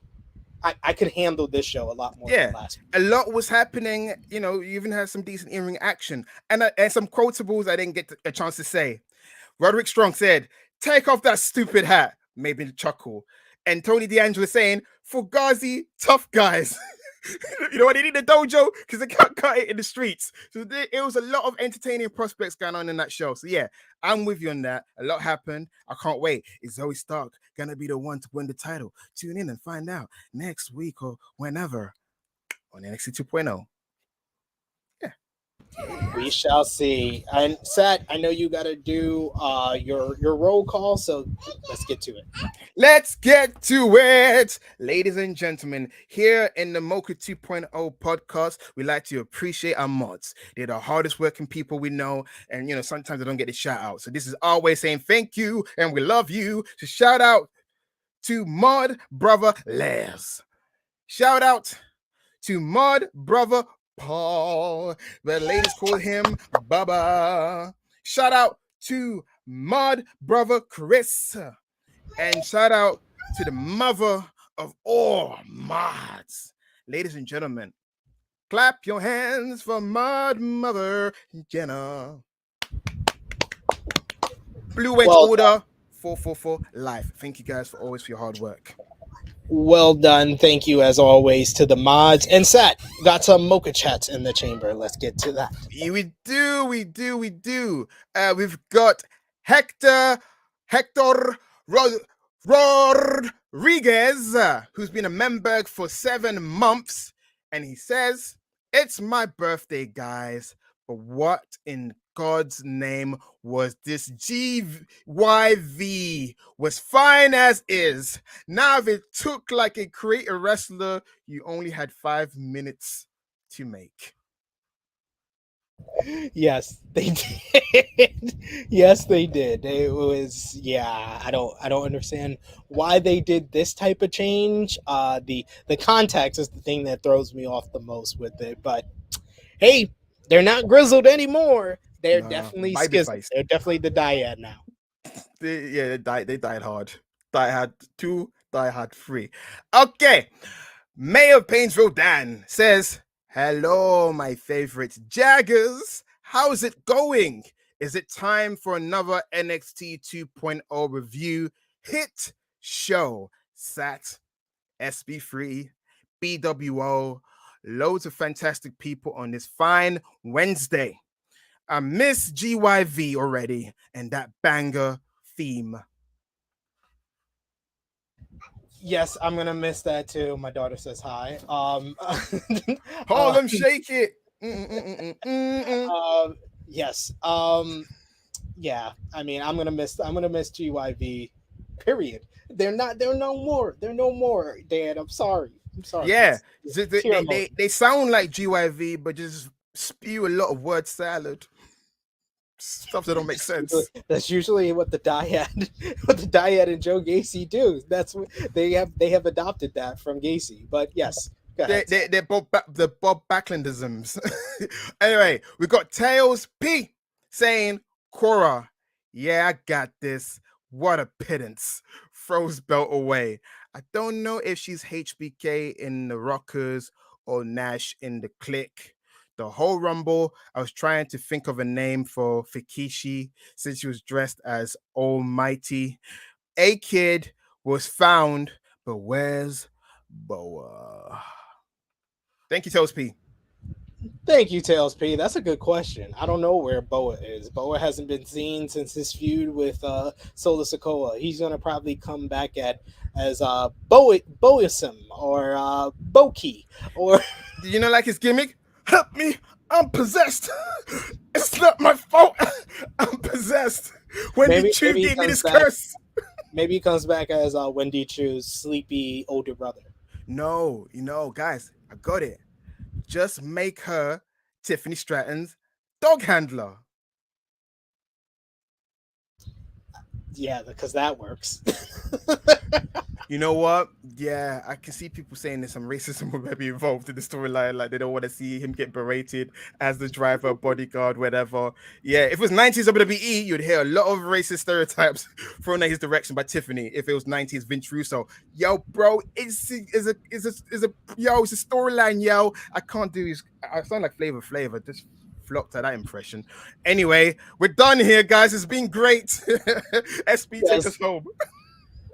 I could handle this show a lot more than last week. A lot was happening. You even had some decent in-ring action and some quotables I didn't get a chance to say. Roderick Strong said, "Take off that stupid hat." Made me chuckle. And Tony D'Angelo saying, "Fugazi, tough guys." You know why they need a dojo? Because they can't cut it in the streets. So it was a lot of entertaining prospects going on in that show. So yeah, I'm with you on that. A lot happened. I can't wait. Is Zoe Stark gonna be the one to win the title? Tune in and find out next week or whenever on NXT 2.0. We shall see. And Sat, I know you got to do your roll call, so let's get to it. Let's get to it, ladies and gentlemen. Here in the Mocha 2.0 podcast, we like to appreciate our mods. They're the hardest working people we know, and you know sometimes they don't get the shout out. So this is our way saying thank you and we love you. So shout out to Mod Brother Les. Shout out to Mod Brother Paul. The ladies call him Baba. Shout out to Mod Brother Chris. And shout out to the mother of all mods. Ladies and gentlemen, clap your hands for Mod Mother Jenna. Blue Wedge Order 444 Live. Thank you guys for always for your hard work. Well done. Thank you, as always, to the mods. And Sat, got some mocha chats in the chamber. Let's get to that. We do. We've got Hector Rodriguez, who's been a member for 7 months. And he says, it's my birthday, guys. But what in God's name was this GYV? Was fine as is. Now if it took like a creator wrestler, you only had 5 minutes to make. Yes, they did. Yes, they did. It was, yeah, I don't understand why they did this type of change. The context is the thing that throws me off the most with it. But hey, they're not grizzled anymore. They're definitely schism. They're definitely the Dyad now. They died hard. Die Hard 2, Die Hard 3. Okay. Mayor Painesville Dan says, hello, my favorite Jaggers. How's it going? Is it time for another NXT 2.0 review hit show? Sat, SP3, BWO, loads of fantastic people on this fine Wednesday. I miss GYV already and that banger theme. Yes, I'm gonna miss that too. My daughter says hi. Harlem Shake it. Yes. Yeah. I mean, I'm gonna miss GYV. Period. They're no more. Dad, I'm sorry. Yeah, they sound like GYV, but just spew a lot of word salad. Stuff that don't make sense. That's usually what the Dyad and Joe Gacy do. That's what they have adopted that from Gacy. But yes, they're Bob Backlundisms. Anyway, we got Tails P saying, Cora, yeah, I got this. What a pittance. Throws belt away. I don't know if she's HBK in the Rockers or Nash in the Clique. The whole Rumble, I was trying to think of a name for Fikishi since she was dressed as Almighty. A Kid was found, but where's Boa? Thank you, Tails P. Thank you, Tails P. That's a good question. I don't know where Boa is. Boa hasn't been seen since his feud with Solo Sikoa. He's gonna probably come back as Boism or Boki or. Do you know like his gimmick? Help me! I'm possessed. It's not my fault. I'm possessed. Wendy Chu gave me this curse. Maybe he comes back as Wendy Chu's sleepy older brother. No, guys, I got it. Just make her Tiffany Stratton's dog handler. Yeah, because that works. You know what? Yeah, I can see people saying there's some racism will be involved in the storyline. Like they don't want to see him get berated as the driver, bodyguard, whatever. Yeah, if it was 90s WWE, you'd hear a lot of racist stereotypes thrown at his direction by Tiffany. If it was 90s Vince Russo, yo, bro, it's a storyline, yo. I can't do this. I sound like Flavor. Just flopped at that impression. Anyway, we're done here, guys. It's been great. SP, take us home.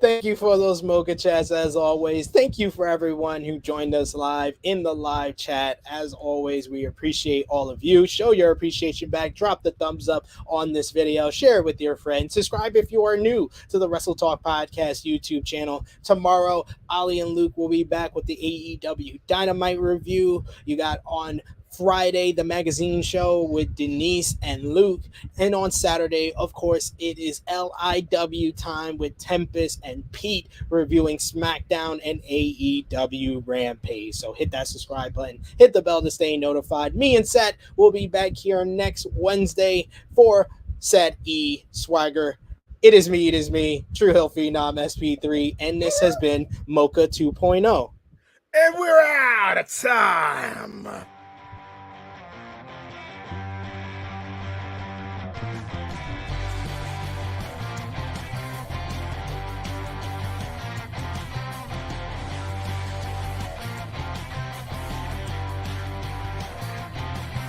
Thank you for those mocha chats as always. Thank you for everyone who joined us live in the live chat. As always, we appreciate all of you. Show your appreciation back. Drop the thumbs up on this video. Share it with your friends. Subscribe if you are new to the WrestleTalk Podcast YouTube channel. Tomorrow, Ali and Luke will be back with the AEW Dynamite review. You got on Friday, the magazine show with Denise and Luke. And on Saturday, of course, it is LIW time with Tempest and Pete reviewing SmackDown and AEW Rampage. So hit that subscribe button, hit the bell to stay notified. Me and Seth will be back here next Wednesday for Seth E. Swagger. It is me, True Hill Phenom SP3, and this has been Mocha 2.0. And we're out of time.